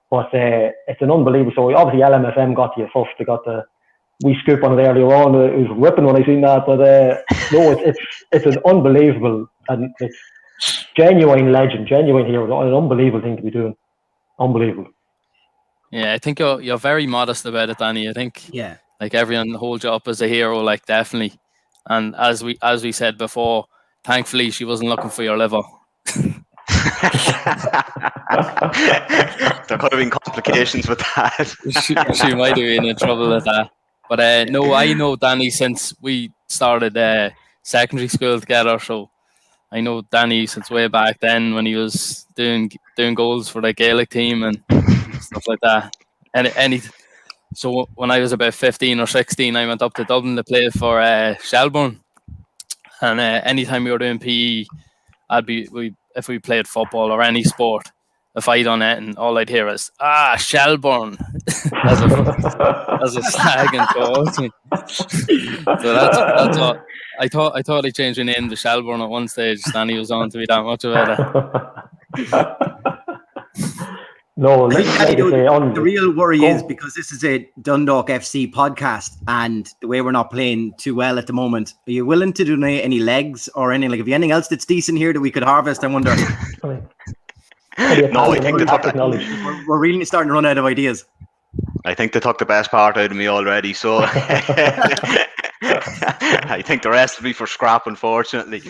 But it's an unbelievable story. Obviously, LMFM got to you first. They got the wee scoop on it earlier on. It was ripping when I seen that. But no, it's an unbelievable, and it's genuine legend, genuine hero. An unbelievable thing to be doing. Unbelievable. Yeah, I think you're very modest about it, Danny. I think like everyone holds you up as a hero, like definitely. And as we said before, thankfully she wasn't looking for your liver. There could have been complications with that. she might have been in trouble with that. But no, I know Danny since we started secondary school together. So I know Danny since way back then when he was doing goals for the Gaelic team and stuff like that. And So when I was about 15 or 16, I went up to Dublin to play for Shelbourne. And anytime we were doing PE, if we played football or any sport, if I done it, and all I'd hear is Shelbourne as a slag and towards me. So that's all. I thought I changed my name to Shelbourne at one stage. Stanley was on to be that much about it. No, I think, like Danny, I say, the real worry is because this is a Dundalk FC podcast, and the way we're not playing too well at the moment. Are you willing to donate any legs or any, like, if you anything else that's decent here that we could harvest? I wonder. No, I think we're really starting to run out of ideas. I think they took the best part out of me already, so I think the rest will be for scrap, unfortunately.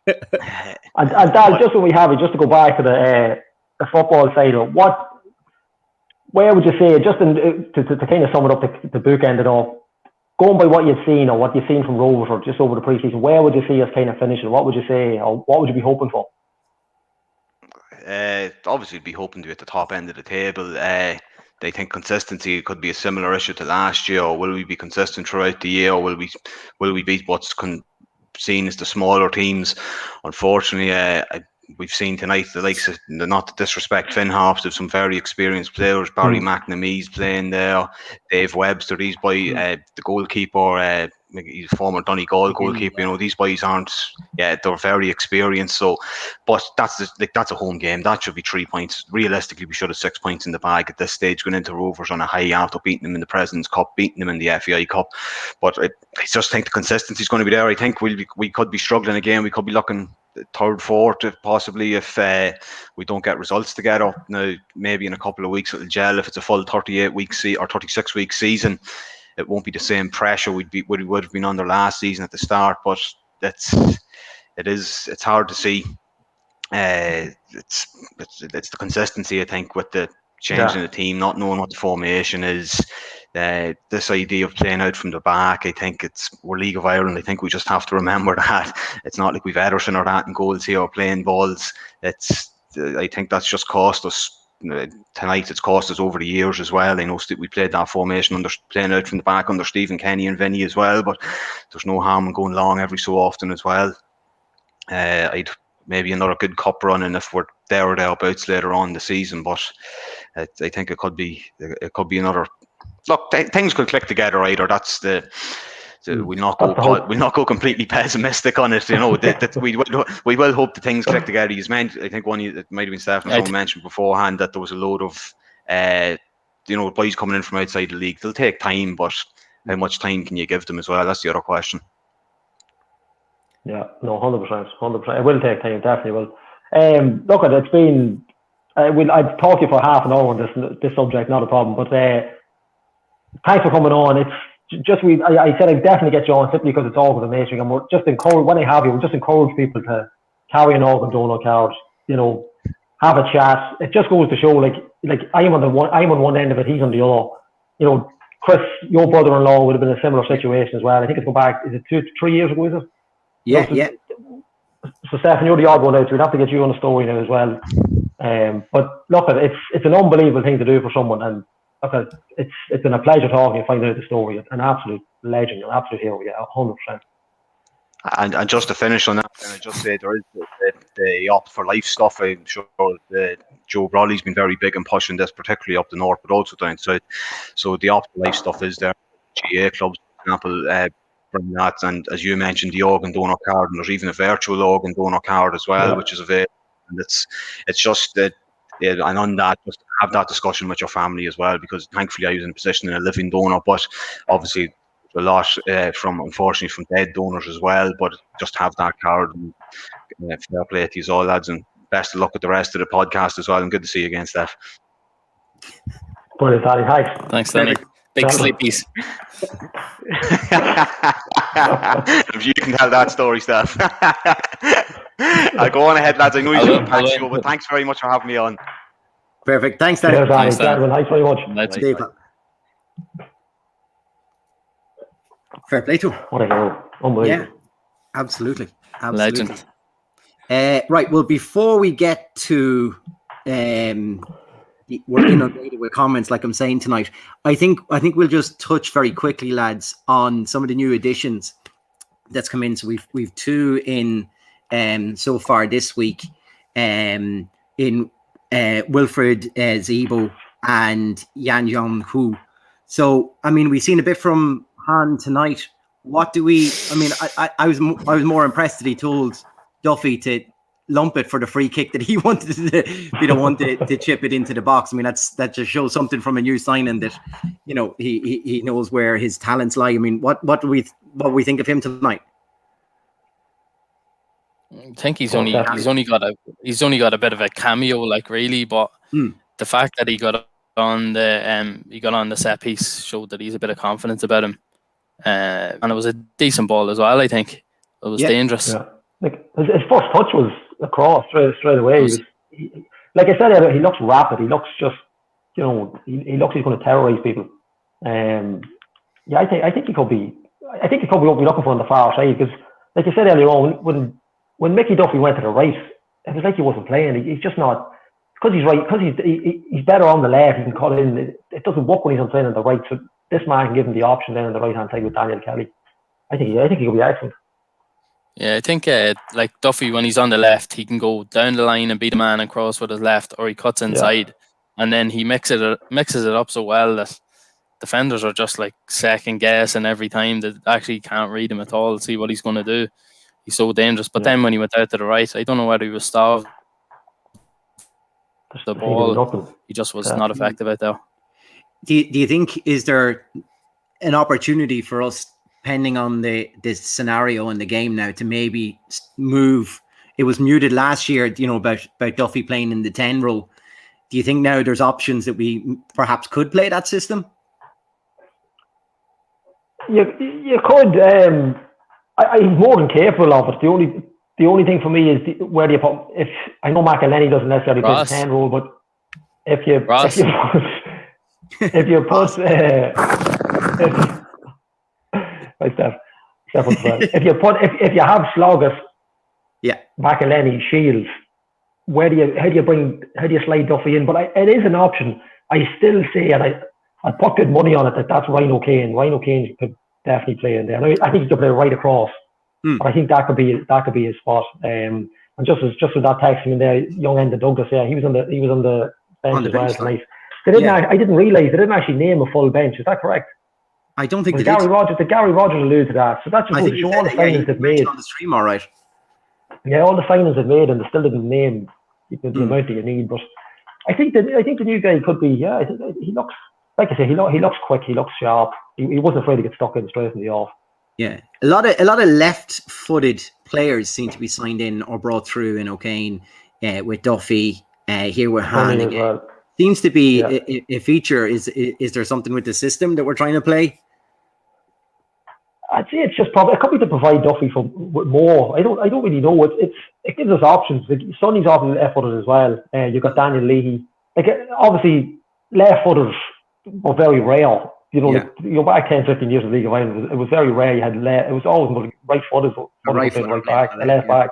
And Dal, just when we have it, just to go back to the football side of it, where would you say, just to kind of sum it up, the bookend it off, going by what you've seen or what you've seen from Rovers or just over the pre-season, where would you see us kind of finishing? What would you say, or what would you be hoping for? Obviously, be hoping to be at the top end of the table. They think consistency could be a similar issue to last year, or will we be consistent throughout the year, or will we beat what's seen as the smaller teams? Unfortunately, we've seen tonight the likes of, not to disrespect Finn Harps, of some very experienced players. Barry McNamee's playing there, Dave Webster, these boys, the goalkeeper, he's a former Donegal goalkeeper. You know, these boys aren't, they're very experienced. So, but that's a home game. That should be 3 points. Realistically, we should have 6 points in the bag at this stage, going into Rovers on a high after beating them in the President's Cup, beating them in the FAI Cup. But I just think the consistency is going to be there. I think we could be struggling again. We could be looking third, fourth, possibly, if we don't get results together. Now, maybe in a couple of weeks it'll gel. If it's a full 38-week or 36-week season, it won't be the same pressure we would have been under last season at the start. But it's hard to see. It's the consistency, I think, with the changing the team, not knowing what the formation is. This idea of playing out from the back, I think we're League of Ireland. I think we just have to remember that it's not like we've Ederson or that in goals here or playing balls. I think that's just cost us tonight. It's cost us over the years as well. I know we played that formation under playing out from the back under Stephen Kenny and Vinny as well, but there's no harm in going long every so often as well. I'd maybe another good cup run, and if we're there or thereabouts later on in the season, but I think it could be another. Look, things could click together, either. That's we'll not go completely pessimistic on it. You know, we will hope that things click together. I think it might have been Stephen mentioned beforehand that there was a load of boys coming in from outside the league. They'll take time, but how much time can you give them as well? That's the other question. Yeah, no, 100%. It will take time, definitely will. Look, it's been. I'd talk to you for half an hour on this subject, not a problem. But thanks for coming on. It's just I said I'd definitely get you on simply because it's always amazing, and we're just encourage when I have you. We just encourage people to carry an organ donor card. You know, have a chat. It just goes to show, like I'm on one end of it, he's on the other. You know, Chris, your brother-in-law would have been in a similar situation as well. I think it's go back. Is it 3 years ago? Is it? Yeah. So Stephen, you're the odd one out, so we'd have to get you on the story now as well. But look, it's an unbelievable thing to do for someone, and look, it's been a pleasure talking and finding out the story. An absolute legend, an absolute hero, 100%. And just to finish on that, can I just say there is the Opt for Life stuff. I'm sure Joe Brawley's been very big in pushing this, particularly up the north, but also down south. So the Opt for Life stuff is there. GA clubs, for example, bring that, and as you mentioned, the organ donor card, and there's even a virtual organ donor card as well, which is available. And it's just that, and on that, just have that discussion with your family as well, because thankfully I was in a position in a living donor, but obviously a lot unfortunately from dead donors as well. But just have that card, and fair play to you all, lads, and best of luck with the rest of the podcast as well, and good to see you again, Steph. Brilliant, Danny. Thanks, Danny. Big sleepies. If you can tell that story, Steph. I'll go on ahead, lads. I know you're doing a show, but thanks very much for having me on. Perfect. Thanks, Danny. Thanks very much. Fair play to him. What a hero. Unbelievable. Yeah, absolutely. Legend. Right. Well, before we get to we're inundated with comments, like I'm saying tonight. I think we'll just touch very quickly, lads, on some of the new additions that's come in. So we've two in so far this week, in Wilfred Zebo and Yan Jong Hu. So I mean, we've seen a bit from Han tonight. What do we? I mean, I was more impressed that he told Duffy to lump it for the free kick, that he wanted to be the one to chip it into the box. I mean, that just shows something from a new signing, that he knows where his talents lie. I mean, what do we think of him tonight? I think he's only got a bit of a cameo, like, really, but the fact that he got on the set piece showed that he's a bit of confidence about him, and it was a decent ball as well. I think it was dangerous. Yeah. Like his first touch was across straight away. Like I said, he looks rapid. He looks just, he looks he's going to terrorize people. I think he could be. I think he probably won't be looking for on the far side, because, like I said earlier on, when Mickey Duffy went to the right, it was like he wasn't playing. He's just not, because he's right, because he's better on the left. He can cut in. It doesn't work when he's playing on the right. So this man can give him the option then on the right hand side with Daniel Kelly. I think he could be excellent. Yeah, I think like Duffy, when he's on the left, he can go down the line and beat a man and cross with his left, or he cuts inside, and then he mixes it up so well that defenders are just like second guessing every time, that actually can't read him at all, see what he's going to do. He's so dangerous. But then when he went out to the right, I don't know whether he was starved the ball. He just was not effective out there. Do you think, is there an opportunity for us, depending on this scenario in the game now, to maybe move? It was muted last year, about Duffy playing in the 10 role. Do you think now there's options that we perhaps could play that system? You could. I'm more than capable of it. The only thing for me is where do you put? If I know McElhenney doesn't necessarily play the 10 role, but if you put if you have Sloggett, McElhenney, Shields, how do you slide Duffy in? But it is an option. I still say, and I put good money on it, that's Rhino Kane. Rhino Kane could definitely play in there. I think he could play right across, but I think that could be his spot. And just with that text in there, young Enda Douglas, he was on the bench as well tonight. I didn't realise they didn't actually name a full bench. Is that correct? I don't think Gary Rogers alluded to that. So that's just to show all the signings they've made on the stream. All right. Yeah, all the signings they've made, and they still didn't name the amount that you need. But I think the new guy could be. Yeah, I think he looks, like I say, he looks quick. He looks sharp. He wasn't afraid to get stuck in straight from the off. Yeah, a lot of left-footed players seem to be signed in or brought through in O'Kane, with Duffy, here with Han again. Well. Seems to be a feature. Is there something with the system that we're trying to play? I'd say it's just probably, it could be to provide Duffy with more. I don't really know. It gives us options. Like, Sonny's often left-footed as well. You've got Daniel Leahy. Like, obviously, left-footers were very rare. You're back 10, 15 years of League of Ireland. It was very rare. You had it was always right-footed, right back, left back.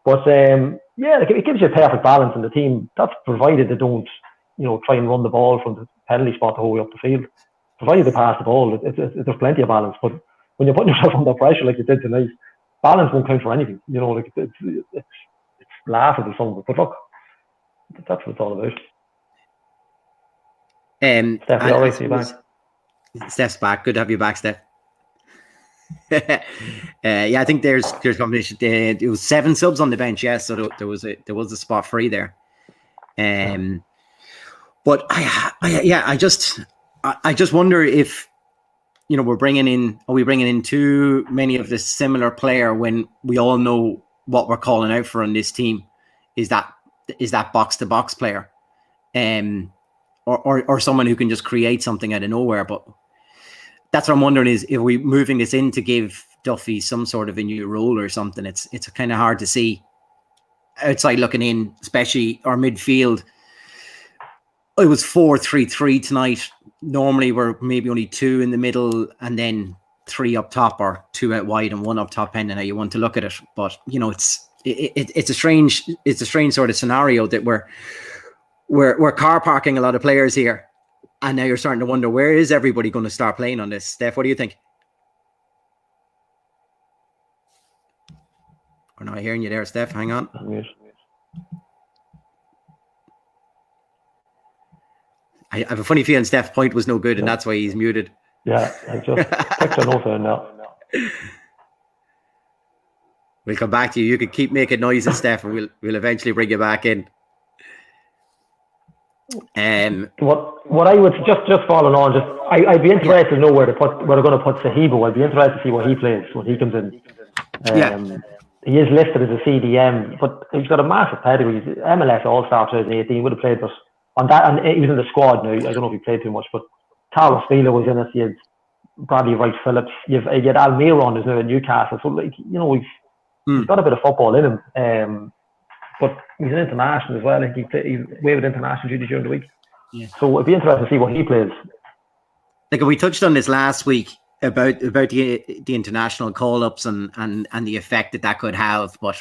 But it gives you a perfect balance in the team. That's provided they don't, try and run the ball from the penalty spot the whole way up the field. Provided they pass the ball, there's plenty of balance. But when you're putting yourself under pressure like you did tonight, balance won't count for anything. It's laughable some of it. But look, that's what it's all about. Steph, you all right? You back? Steph's back. Good to have you back, Steph. I think there's combination. It was 7 subs on the bench. Yes, so there was a spot free there. But I just wonder if are we bringing in too many of the similar player when we all know what we're calling out for on this team is that box to box player, or someone who can just create something out of nowhere. But that's what I'm wondering, is if we moving this in to give Duffy some sort of a new role or something. It's kind of hard to see outside looking in, especially our midfield. It was 4-3-3 tonight. Normally we're maybe only 2 in the middle and then 3 up top, or 2 out wide and 1 up top, depending how you want to look at it. But it's a strange sort of scenario that we're car parking a lot of players here, and now you're starting to wonder, where is everybody going to start playing on this? Steph, what do you think? We're not hearing you there, Steph. Hang on. I have a funny feeling Steph's point was no good, and that's why he's muted. Yeah, I just picked a note there now. We'll come back to you. You can keep making noises, Steph, and we'll eventually bring you back in. What I would just following on, I'd be interested to know where they're going to put Sahibo. I'd be interested to see what he plays when he comes in. He is listed as a CDM, but he's got a massive pedigree. He's MLS All-Star 2018, would have played, but on that, and he was in the squad now. I don't know if he played too much, but Carlos Vila was in it. You had Bradley Wright Phillips. You had Almiron who's now at Newcastle. So he's got a bit of football in him. But he's an international as well. I think he waived international duty during the week. Yeah. So it'd be interesting to see what he plays. Like we touched on this last week about the international call-ups and the effect that could have, but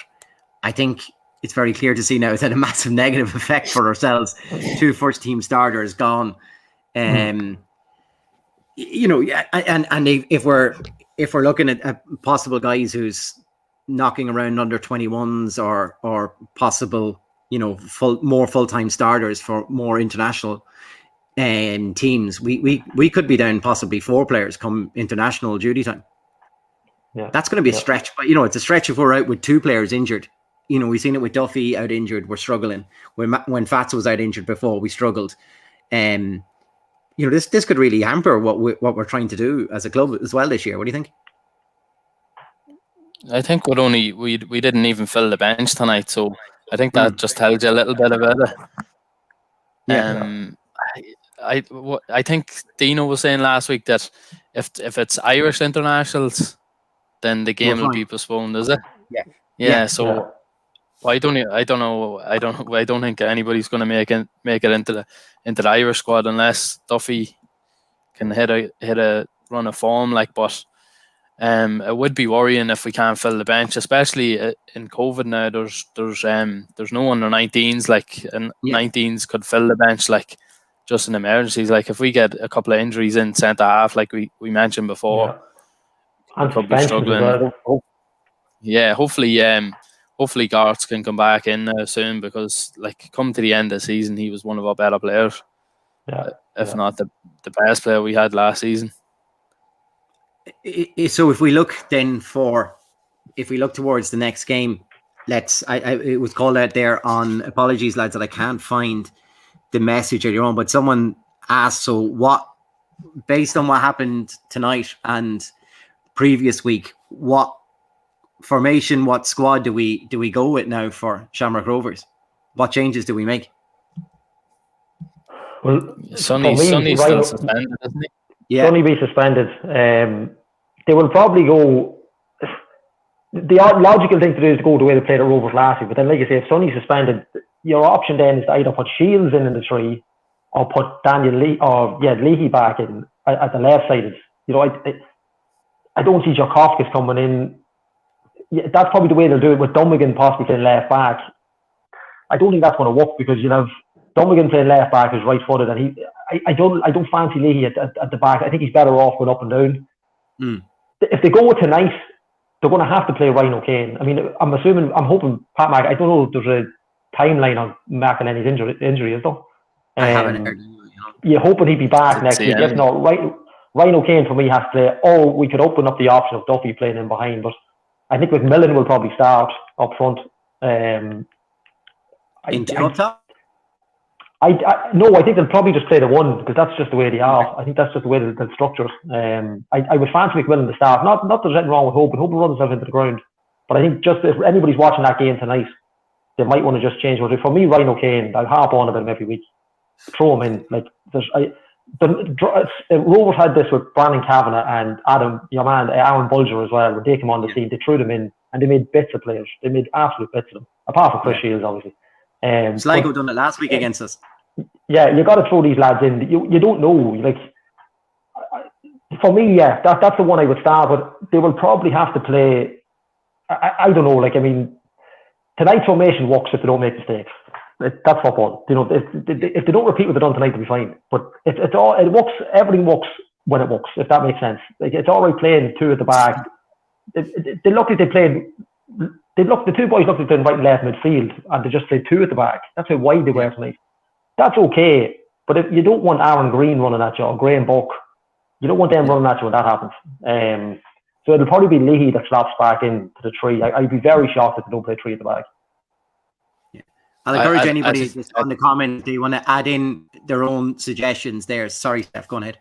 I think it's very clear to see now it's had a massive negative effect for ourselves. 2 first-team starters gone. And if we're looking at possible guys who's knocking around under 21s or possible, more full-time starters for more international teams, we could be down possibly 4 players come international duty time. Yeah, that's going to be a stretch, but it's a stretch if we're out with 2 players injured. We've seen it with Duffy out injured. We're struggling. When Fats was out injured before, we struggled. This could really hamper what we're trying to do as a club as well this year. What do you think? I think we didn't even fill the bench tonight, so I think that just tells you a little bit about it. I think Dino was saying last week that if it's Irish internationals, then the game will be postponed, is it? Yeah. So I don't know. I don't think anybody's going to make it into the Irish squad unless Duffy can hit a run of form. But it would be worrying if we can't fill the bench, especially in COVID now. There's no under 19s and 19s could fill the bench just in emergencies. If we get a couple of injuries in centre half, like we mentioned before, and could be struggling. Hopefully Garth can come back in soon, because come to the end of the season, he was one of our better players. If not the best player we had last season. So if we look towards the next game, it was called out there on, apologies lads that I can't find the message earlier on, but someone asked, so what, based on what happened tonight and previous week, what formation, what squad do we go with now for Shamrock Rovers? What changes do we make? Well, Sonny's still suspended, isn't he? Yeah. Sonny be suspended. They will probably go. The logical thing to do is to go the way they played at Rovers last week. But then, like I say, if Sonny's suspended, your option then is to either put Shields in the 3 or put Daniel Lee Leahy back in at the left side. I don't see Jokovskis coming in. Yeah, that's probably the way they'll do it, with Dummigan possibly playing left back. I don't think that's going to work, because you'll have Dummigan playing left back is right-footed, and I don't fancy Leahy at the back. I think he's better off going up and down. If they go with tonight, they're going to have to play Ryan O'Kane. I mean, I'm hoping Pat Mac. I don't know if there's a timeline on McElhenney's injury, is there? I haven't heard. You're hoping he'd be back next week. If not, Ryan O'Kane for me has to play. Or we could open up the option of Duffy playing in behind, but I think McMillan will probably start up front. I think they'll probably just play the 1, because that's just the way they are. I think that's just the way they'll structure it. I would fancy McMillan to start. Not there's anything wrong with Hope, but Hope will run himself into the ground. But I think just if anybody's watching that game tonight, they might want to just change what they do. For me, Ryan O'Kane, I'll harp on about him every week. Throw him in. Rovers had this with Brandon Kavanagh and Aaron Bulger as well. When they came on the scene, they threw them in and they made bits of players. They made absolute bits of them, apart from Chris Shields, obviously. Sligo done it last week against us. Yeah, you got to throw these lads in. You don't know. For me, that's the one I would start. But they will probably have to play. I don't know. Tonight's formation works if they don't make mistakes. That's football. You know, if they don't repeat what they've done tonight, they'll be fine. But it works. Everything works when it works. If that makes sense. Like, it's all right playing two at the back. They look like they played. The two boys looked like they played right and left midfield, and they just played two at the back. That's how wide they were tonight. That's okay. But if you don't want Aaron Green running at you or Graham Buck, you don't want them running at you when that happens. So it'll probably be Leahy that slops back into the three. I'd be very shocked if they don't play three at the back. I'll encourage anybody on the comment. Do you want to add in their own suggestions there? Sorry, Steph, go ahead.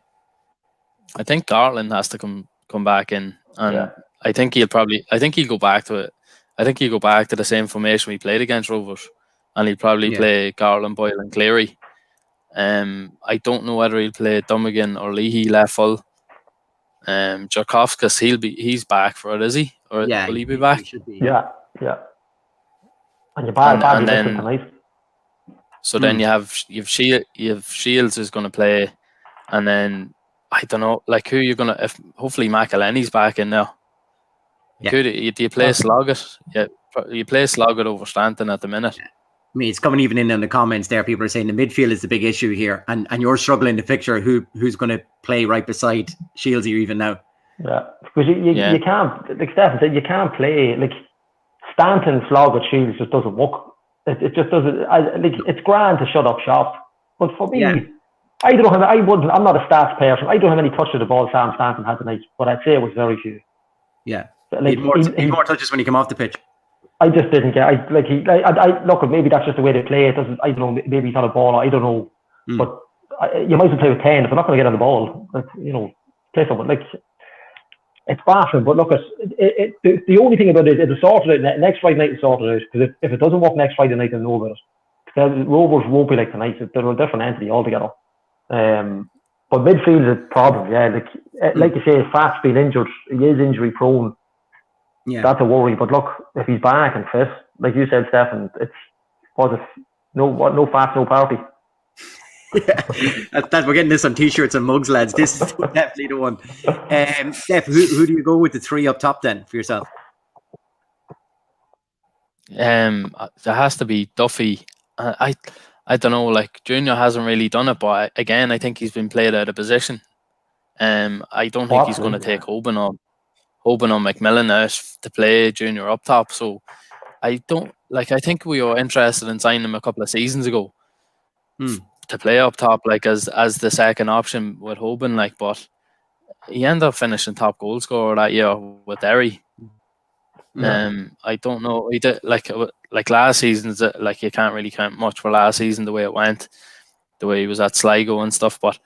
I think Garland has to come back in, and I think he'll go back to it. I think he'll go back to the same formation we played against Rovers, and he'll probably play Garland, Boyle, and Cleary. I don't know whether he'll play Dummigan or Leahy left full. Jarkovskis, he's back for it, is he? Or will he be back? He should be. Yeah. And you're bad tonight. So then you have Shields who's going to play, and then I don't know, like, who you're going to. If hopefully McElhenney's back in now. Yeah. Do you play Sloggett? Yeah, you play Sloggett over Stanton at the minute. I mean, it's coming even in the comments there. People are saying the midfield is the big issue here, and you're struggling to picture who's going to play right beside Shields here even now. Yeah, because you can't, like Stephen said, you can't play like Stanton, Sloggett, Shields just doesn't work. It just doesn't. It's grand to shut up shop, but for me, I don't have. I'm not a stats person. I don't have any touch of the ball Sam Stanton had tonight, but I'd say it was very few. Yeah, like, he more touches when he come off the pitch. I just didn't get. Look, maybe that's just the way they play. It doesn't. I don't know. Maybe he's not a baller. I don't know. But you might as well play with 10 if they're not going to get on the ball. Like, you know, play someone like. It's baffling, but look, the only thing about it is it's sorted out. Next Friday night is sorted out, because if it doesn't work next Friday night, they'll know about it. Because Rovers won't be like tonight. They're a different entity altogether. But midfield is a problem, like you say, Fat's been injured. He is injury prone. Yeah, that's a worry. But look, if he's back and fit, like you said, Stefan, no Fat, no party. We're getting this on t-shirts and mugs, lads. This is definitely the one. Steph, who do you go with the three up top then for yourself? There has to be Duffy. I don't know, like, Junior hasn't really done it, but again, I think he's been played out of position. I don't think he's going to take Hoban on McMillan out to play Junior up top. So I think we were interested in signing him a couple of seasons ago to play up top, like as the second option with Hoban, like, but he ended up finishing top goal scorer that year with Derry. I don't know. He did like last season's, like, you can't really count much for last season, the way it went, the way he was at Sligo and stuff. But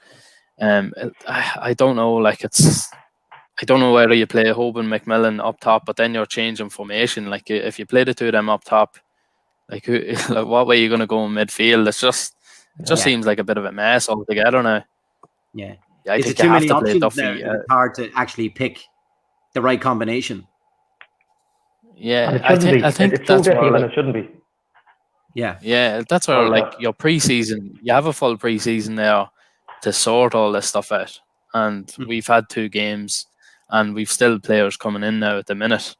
I don't know. Like, I don't know whether you play Hoban, McMillan up top, but then you're changing formation. Like, if you play the two of them up top, like what way are you going to go in midfield? It just seems like a bit of a mess altogether now. Yeah, I think you have to play Duffy. It's hard to actually pick the right combination. Yeah, I think it's that's so where, like, it shouldn't be. Yeah, that's where, like, your pre-season, you have a full pre-season there to sort all this stuff out, and we've had 2 games, and we've still players coming in now at the minute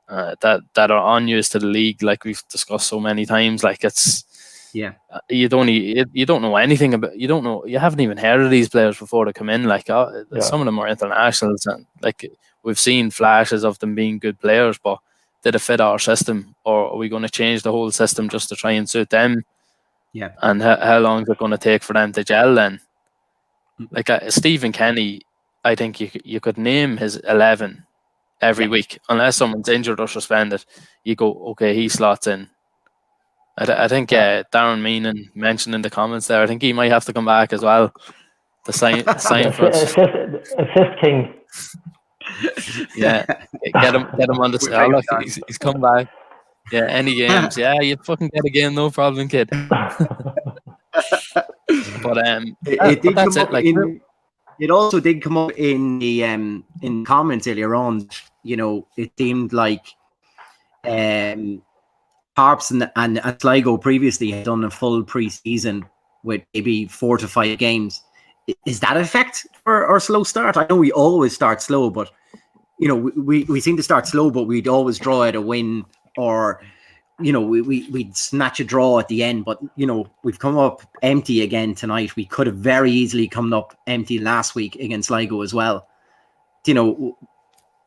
that are unused to the league, like we've discussed so many times. Like, it's you don't know anything about. You haven't even heard of these players before they come in. Like, some of them are internationals, and like, we've seen flashes of them being good players, but did it fit our system, or are we going to change the whole system just to try and suit them? Yeah. And how long is it going to take for them to gel then? Like, Stephen Kenny, I think you could name his 11 every week, unless someone's injured or suspended. You go, okay, he slots in. I think Darren Meenan mentioned in the comments there, I think he might have to come back as well. The sign for assist king. Yeah, get him on the star. Look, he's come back. Yeah, any games. Yeah, you fucking get a game, no problem, kid. But that's it. Like, it also did come up in the comments earlier on. You know, it seemed like Harps and Sligo previously had done a full pre-season with maybe 4 to 5 games. Is that effect for our slow start? I know we always start slow, but you know, we seem to start slow, but we'd always draw out a win or we'd snatch a draw at the end, but we've come up empty again tonight. We could have very easily come up empty last week against Sligo as well.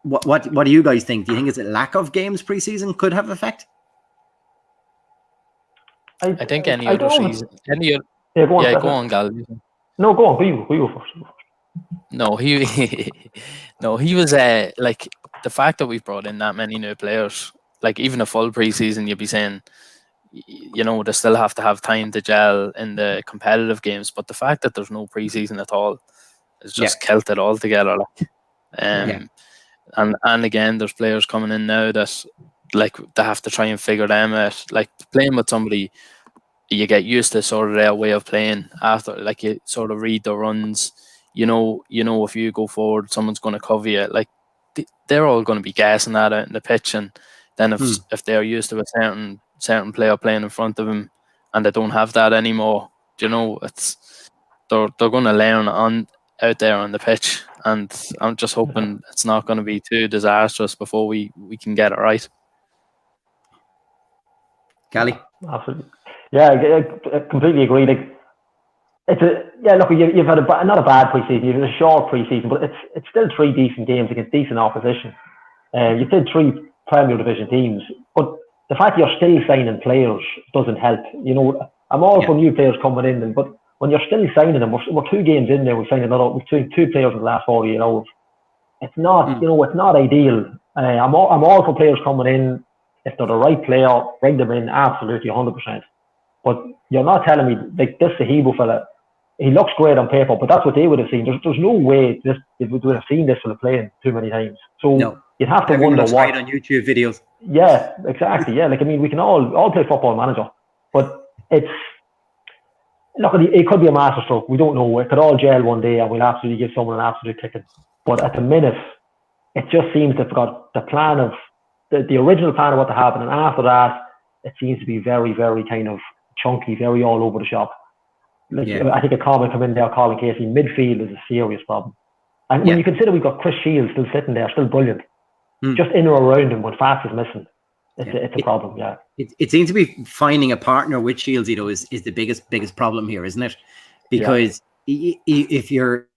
What do you guys think? Do you think it's a lack of games preseason could have effect? I think any other season. Go on, Gal. No, go on. We go first. No, he was like the fact that we've brought in that many new players. Like even a full preseason, you'd be saying, they still have to have time to gel in the competitive games. But the fact that there's no preseason at all is just killed it all together. And again, there's players coming in now that like they have to try and figure them out. Like playing with somebody, you get used to sort of their way of playing after. Like you sort of read the runs. If you go forward, someone's going to cover you. Like they're all going to be gassing that out in the pitch, and then if they're used to a certain player playing in front of them, and they don't have that anymore, it's they're going to learn out there on the pitch, and I'm just hoping it's not going to be too disastrous before we can get it right. Callie? Absolutely. Yeah, I completely agree. Like, look, you've had not a bad preseason. You've had a short preseason, but it's still 3 decent games against decent opposition. You played 3 Premier Division teams, but the fact you're still signing players doesn't help. I'm all for new players coming in, but when you're still signing them, we're 2 games in there. We've signed two players in the last 48 hours. It's not, it's not ideal. I'm all for players coming in. If they're the right player, bring them in, absolutely 100%. But you're not telling me like this Sahibo fella. He looks great on paper, but that's what they would have seen. There's no way they would have seen this fella playing too many times. So you'd have to wonder what on YouTube videos. Yeah, exactly. Yeah, like we can all play Football Manager, but it could be a masterstroke. We don't know. It could all gel one day, and we'll absolutely give someone an absolute kicking. But at the minute, it just seems they've got the plan of the original plan of what to happen, and after that, it seems to be very, very kind of chunky, very all over the shop. I think a comment come in there calling Casey midfield is a serious problem. And when you consider we've got Chris Shields still sitting there, still brilliant, just in or around him when Fast is missing, it's a problem. Yeah, it seems to be finding a partner with Shields, is the biggest problem here, isn't it? Because if you're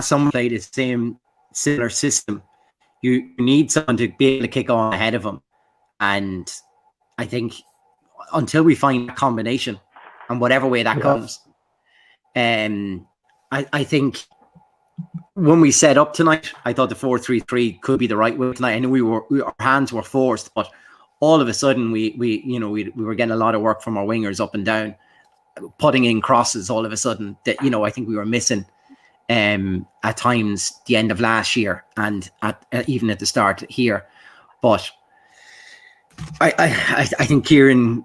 someone play the same similar system, you need someone to be able to kick on ahead of him, and I think until we find a combination, and whatever way that comes, I think when we set up tonight, I thought the 4-3-3 could be the right way tonight. I know our hands were forced, but all of a sudden we were getting a lot of work from our wingers up and down, putting in crosses. All of a sudden that I think we were missing at times the end of last year and even at the start here, but. I think Kieran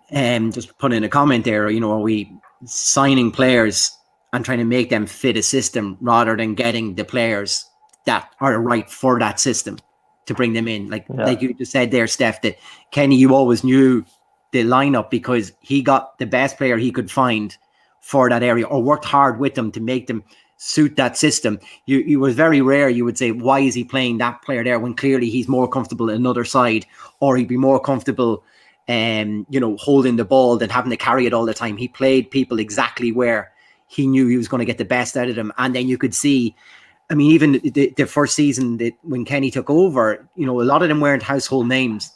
just put in a comment there, are we signing players and trying to make them fit a system rather than getting the players that are right for that system to bring them in? Like you just said there, Steph, that Kenny, you always knew the lineup because he got the best player he could find for that area or worked hard with them to make them suit that system. You was very rare you would say, why is he playing that player there when clearly he's more comfortable in another side, or he'd be more comfortable holding the ball than having to carry it all the time. He played people exactly where he knew he was going to get the best out of them. And then you could see, even the first season that when Kenny took over, a lot of them weren't household names,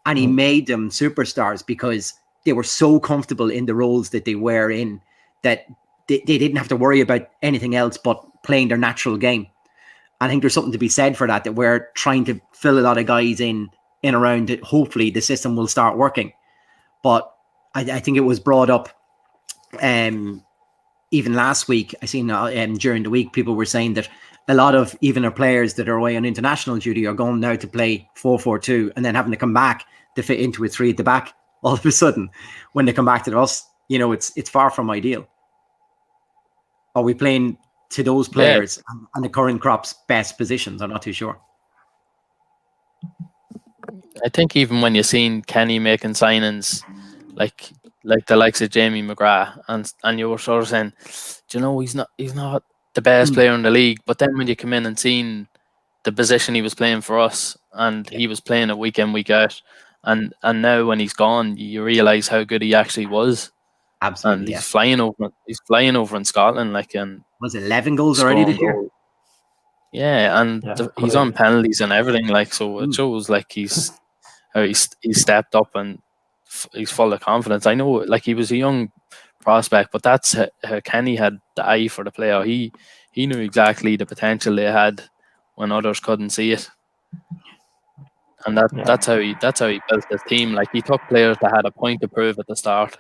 and he made them superstars because they were so comfortable in the roles that they were in that they didn't have to worry about anything else but playing their natural game. I think there's something to be said for that we're trying to fill a lot of guys in around it. Hopefully the system will start working. But I think it was brought up even last week. I seen during the week, people were saying that a lot of even our players that are away on international duty are going now to play 4-4-2 and then having to come back to fit into a 3 at the back all of a sudden when they come back to us. It's far from ideal. Are we playing to those players and the current crop's best positions? I'm not too sure. I think even when you've seen Kenny making signings like the likes of Jamie McGrath and you were sort of saying, he's not the best player in the league, but then when you come in and seen the position he was playing for us and he was playing it week in, week out, and now when he's gone, you realise how good he actually was. Absolutely, and he's flying over. He's flying over in Scotland, like, and was it 11 goals already this year? goal. Yeah, and he's on penalties and everything, like, so it shows like he's stepped up and he's full of confidence. I know, like, he was a young prospect, but that's how Kenny had the eye for the player. He knew exactly the potential they had when others couldn't see it, and that's how he built his team. Like, he took players that had a point to prove at the start,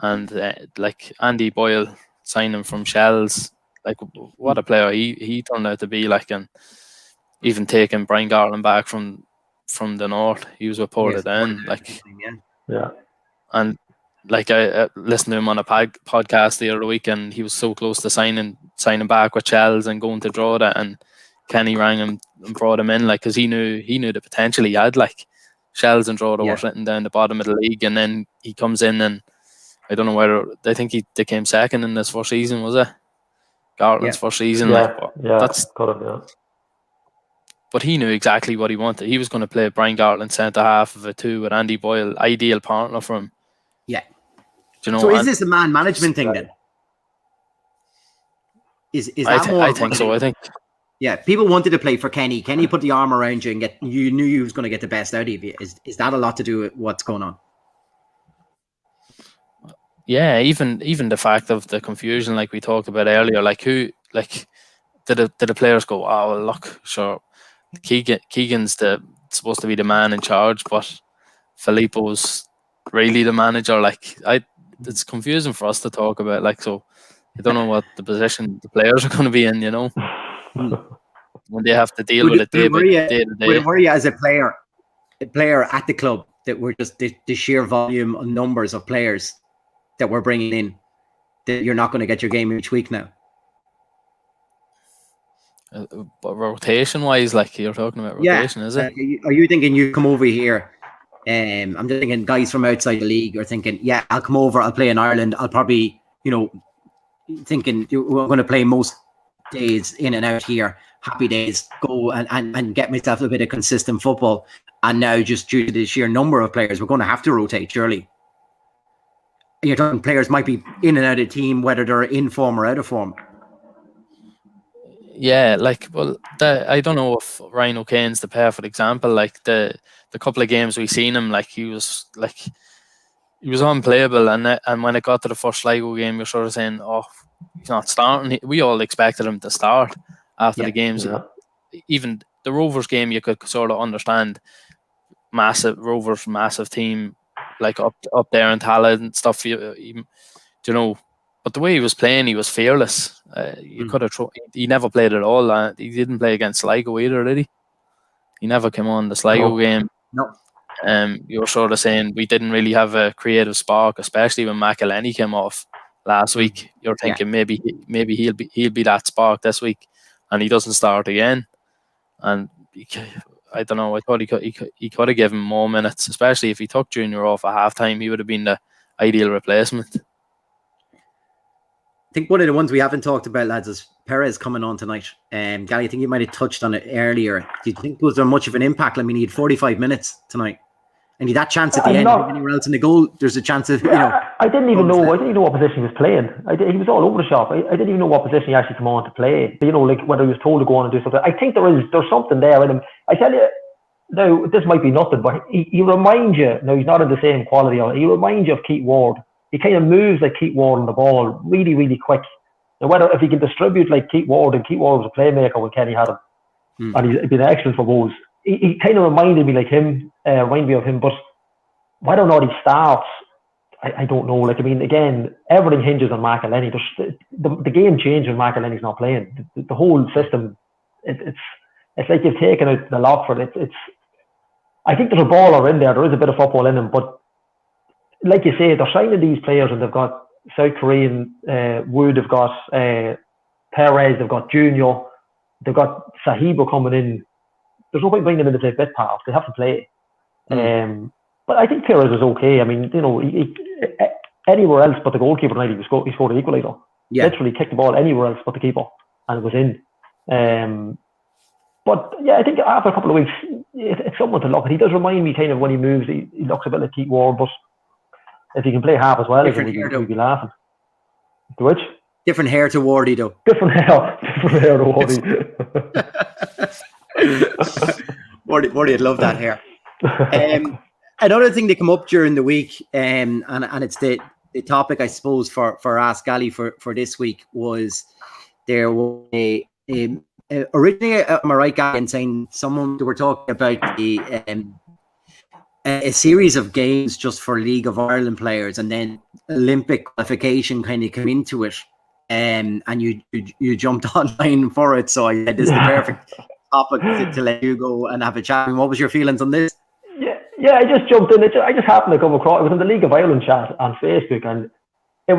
and like Andy Boyle signing from Shells, like, what a player he turned out to be, like, and even taking Brian Garland back from the north, he was reported in, like, and like, I listened to him on a podcast the other week, and he was so close to signing back with Shells and going to Drogheda, and Kenny rang him and brought him in, like, because he knew the potential he had. Like, Shells and Drogheda were sitting down the bottom of the league, and then he comes in, and I don't know whether they think they came second in this first season, was it? Garland's first season, but he knew exactly what he wanted. He was going to play Brian Garland centre half of a two with Andy Boyle, ideal partner for him. Yeah. Do you know? So is this a man management thing then? Is that more? I think so. I think. Yeah, people wanted to play for Kenny. Kenny put the arm around you, and you knew he was going to get the best out of you. Is that a lot to do with what's going on? Yeah, even the fact of the confusion, like we talked about earlier, like, who, like, did the players go, oh, well, look, sure, Keegan's supposed to be the man in charge, but Filippo's really the manager. Like, it's confusing for us to talk about. Like, so I don't know what the position the players are going to be in. You know, when they have to deal with it day to day. Would it worry you as a player at the club that we're just the sheer volume of numbers of players that we're bringing in, that you're not going to get your game each week now? But rotation-wise, like, you're talking about rotation, is it? Are you thinking you come over here? I'm just thinking guys from outside the league are thinking, yeah, I'll come over, I'll play in Ireland. I'll probably, thinking we're going to play most days in and out here, happy days, go and get myself a bit of consistent football. And now, just due to the sheer number of players, we're going to have to rotate, surely. You're talking players might be in and out of team, whether they're in form or out of form. Yeah, like, well, I don't know if Ryan O'Kane's the perfect example. Like, the couple of games we seen him, like, he was unplayable, and when it got to the first Sligo game, you're sort of saying, oh, he's not starting. We all expected him to start after the games. Yeah. Even the Rovers game, you could sort of understand. Massive team, like, up there in talent and stuff. But the way he was playing, he was fearless. You could have. He never played at all. He didn't play against Sligo either, did he? He never came on the Sligo game. No. You were sort of saying we didn't really have a creative spark, especially when McElhenney came off last week. You're thinking maybe he'll be that spark this week, and he doesn't start again. And I don't know. I thought he could have given more minutes, especially if he took Junior off at halftime. He would have been the ideal replacement. I think one of the ones we haven't talked about, lads, is Perez coming on tonight. Gally, I think you might have touched on it earlier. Do you think was there much of an impact? I mean, he had 45 minutes tonight, and he had that chance at the end. Anywhere else in the goal, there's a chance of I didn't even know what position he was playing. He was all over the shop. I didn't even know what position he actually came on to play. Like whether he was told to go on and do something. I think there's something there in him. I tell you, now this might be nothing, but he reminds you. Now he's not in the same quality. He reminds you of Keith Ward. He kind of moves like Keith Ward on the ball, really, really quick. Now, if he can distribute like Keith Ward, and Keith Ward was a playmaker when Kenny had him, and he's been excellent for goals. He kind of reminded me of him, but whether or not he starts, I don't know. Like, I mean, again, everything hinges on McElhenney. The game changed when McElhenney's not playing. The whole system, it's like you've taken out the lock for it. I think there's a baller in there. There is a bit of football in him, but like you say, they're signing these players, and they've got South Korean Wood, they've got Perez, they've got Junior, they've got Sahibo coming in. There's no point bringing them in to play bit pass. They have to play. But I think Perez is okay. I mean, he anywhere else but the goalkeeper tonight, he scored the equaliser. Yeah. Literally kicked the ball anywhere else but the keeper, and it was in. But yeah, I think after a couple of weeks, it's someone to look at. He does remind me kind of when he moves, he looks a bit like Keith Ward, but if he can play half as well as him, we'd be laughing. To which? Different hair to Wardy, though. Different hair to Wardy. Wardy'd love that hair. Another thing that came up during the week, and it's the topic, I suppose, for Ask Gally for this week, was there was originally, am I right, Gally, in saying someone, they were talking about a series of games just for League of Ireland players, and then Olympic qualification kind of came into it, and you jumped online for it. So I said, this is the perfect topic to let you go and have a chat. And what was your feelings on this? Yeah, I just jumped in. I just happened to come across. It was in the League of Ireland chat on Facebook, and it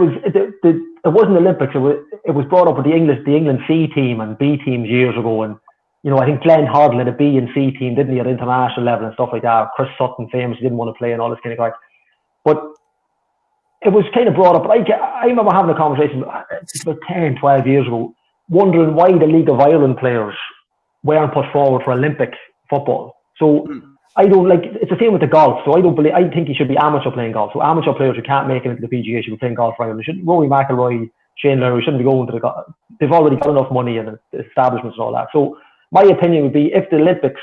wasn't Olympics. It was brought up with the England C team and B teams years ago, and I think Glenn Hoddle had a B and C team, didn't he, at international level and stuff like that. Chris Sutton famously didn't want to play and all this kind of guy. But it was kind of brought up. I remember having a conversation about 10, 12 years ago, wondering why the League of Ireland players weren't put forward for Olympic football. So I don't it's the same with the golf. So I think he should be amateur playing golf. So amateur players who can't make it into the PGA should be playing golf for Ireland. Rory McIlroy, Shane Lowry shouldn't be going to the golf. They've already got enough money and establishments and all that. So my opinion would be, if the Olympics,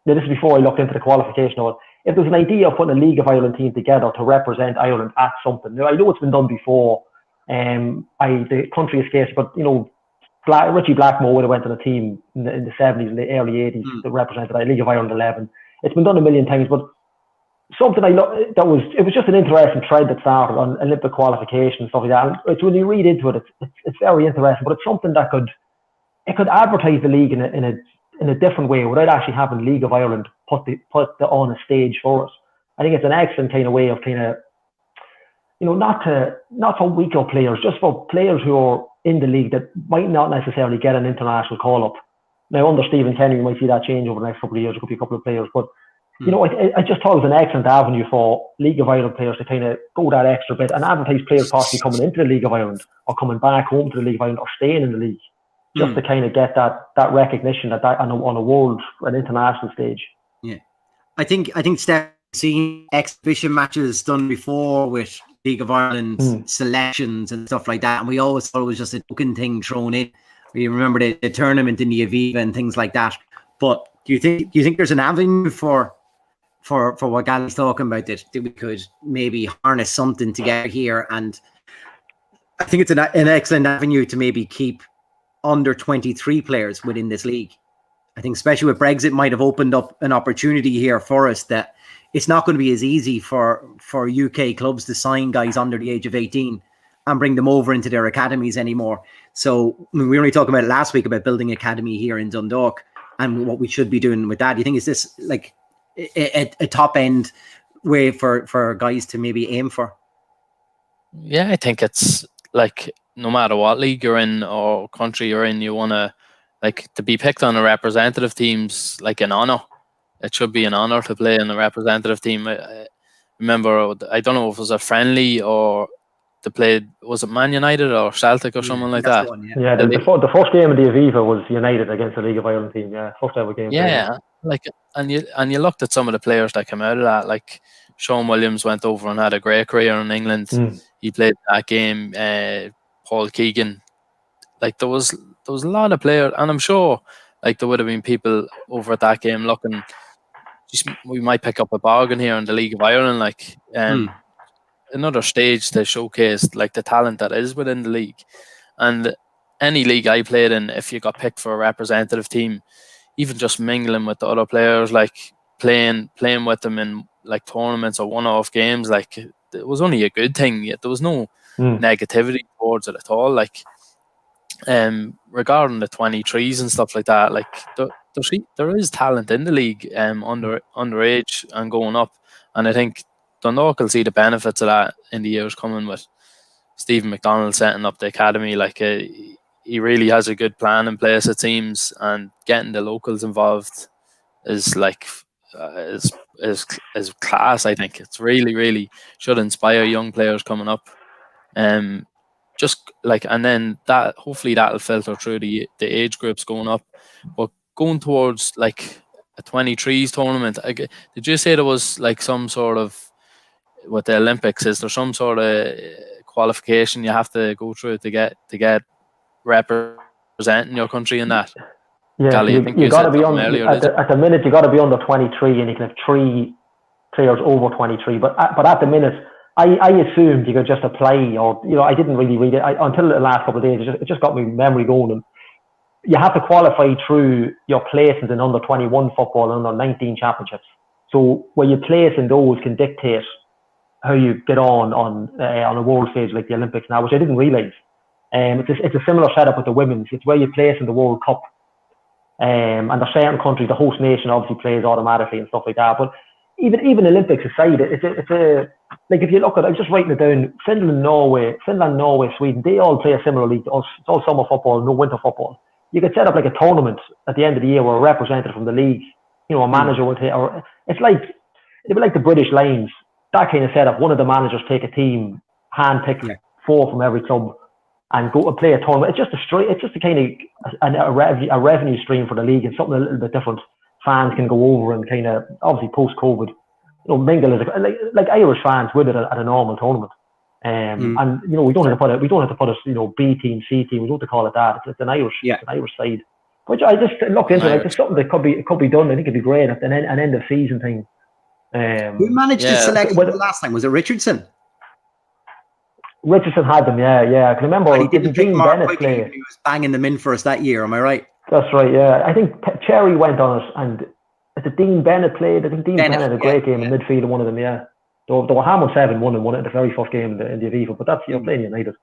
this is before I looked into the qualification of it, if there's an idea of putting a League of Ireland team together to represent Ireland at something. Now, I know it's been done before. The country escapes, but Richie Blackmore would have went on a team in the 70s and the early 80s that represented League of Ireland 11. It's been done a million times, but something it was just an interesting thread that started on Olympic qualification and stuff like that. And it's when you read into it, it's very interesting, but it's something that could advertise the league in a different way without actually having League of Ireland put on a stage for us. I think it's an excellent kind of way of not for weaker players, just for players who are in the league that might not necessarily get an international call up. Now, under Stephen Kenny, you might see that change over the next couple of years. There could be a couple of players, but I just thought it was an excellent avenue for League of Ireland players to kind of go that extra bit and advertise players possibly coming into the League of Ireland or coming back home to the League of Ireland or staying in the league, just to kind of get that recognition that on a world, an international stage. Yeah, I think Steph seen exhibition matches done before with League of Ireland selections and stuff like that, and we always thought it was just a token thing thrown in. We remember the tournament in the Aviva and things like that. But do you think there's an avenue for what Gally's talking about, that we could maybe harness something together here? And I think it's an excellent avenue to maybe keep under 23 players within this league. I think especially with Brexit might have opened up an opportunity here for us, that it's not going to be as easy for UK clubs to sign guys under the age of 18 and bring them over into their academies anymore. So we were only talking about it last week about building academy here in Dundalk and what we should be doing with that. Do you think is this like a top end way for guys to maybe aim for? Yeah, I think it's like no matter what league you're in or country you're in, you want to be picked on a representative team's like an honour. It should be an honour to play in a representative team. I remember, I don't know if it was a friendly or they played, was it Man United or Celtic or something like that? One, yeah, the first game of the Aviva was United against the League of Ireland team. Yeah, first ever game. Yeah, and you looked at some of the players that came out of that. Like Sean Williams went over and had a great career in England. He played that game. Paul Keegan, like there was a lot of players, and I'm sure like there would have been people over at that game looking. We might pick up a bargain here in the League of Ireland, like another stage to showcase like the talent that is within the league. And any league I played in, if you got picked for a representative team, even just mingling with the other players, like playing with them in like tournaments or one-off games, like it was only a good thing. Yet there was no negativity towards it at all. Like regarding the 23s and stuff like that, like there is talent in the league underage and going up, and I think Dundalk will see the benefits of that in the years coming with Stephen McDonald setting up the academy. Like he really has a good plan in place, it seems, and getting the locals involved is like is class. I think it's really should inspire young players coming up. Just like, and then that hopefully that'll filter through the age groups going up, but going towards like a 23s tournament. Did you say there was like some sort of, with the Olympics, is there some sort of qualification you have to go through to get representing your country in that? Yeah, Gally, I think you got to said be something on earlier. at the minute. You got to be under 23, and you can have 3 players over 23. But at the minute, I assumed you could just apply, or I didn't really read it until the last couple of days. It just got my memory going. And you have to qualify through your places in under 21 football and under 19 championships. So where you place in those can dictate how you get on a world stage like the Olympics now, which I didn't realise. It's a similar setup with the women's. It's where you place in the World Cup. And there's certain countries, the host nation obviously plays automatically and stuff like that. But even Olympics aside, it's a like if you look at it, I'm just writing it down. Finland, Norway, Sweden, they all play a similar league to us. It's all summer football, no winter football. You could set up like a tournament at the end of the year where a representative from the league, a manager would take, or it'd be like the British Lions, that kind of setup. One of the managers take a team, handpick 4 from every club, and go and play a tournament. It's just a kind of a revenue stream for the league, and something a little bit different. Fans can go over and kind of, obviously post COVID, mingle as like Irish fans with it at a normal tournament. And we don't have to put us B team, C team. We don't have to call it that. It's an Irish side. Which I just looked into. Like, there's something that could be done. I think it'd be great at an end of season thing. Who managed to select the last time? Was it Richardson? Richardson had them, yeah. I can remember. And he didn't pick Dean Mark Bennett Quigley, play. he was banging them in for us that year. Am I right? That's right. Yeah, I think Cherry went on it, and Dean Bennett played. I think Dean Bennett had a great game in midfield. One of them, yeah. They were hammered 7-1 and won it in the very first game in the Aviva. But that's playing United.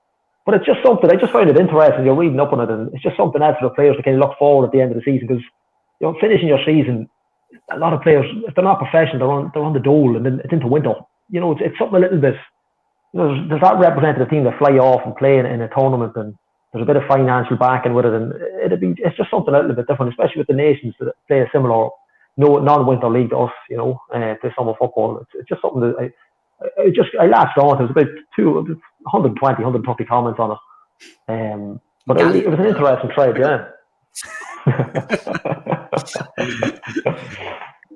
But it's just something. I just find it interesting. You're reading up on it, and it's just something else for the players to kind of look forward at the end of the season, because finishing your season, a lot of players, if they're not professional, they're on the dole, and then it's into winter. It's something a little bit. There's that representative team that fly off and play in a tournament, and there's a bit of financial backing with it, and it's just something a little bit different, especially with the nations that play a similar non-winter league to us. Play summer football. It's just something that I latched on. There was about 130 comments on it. But it was an interesting trade, yeah.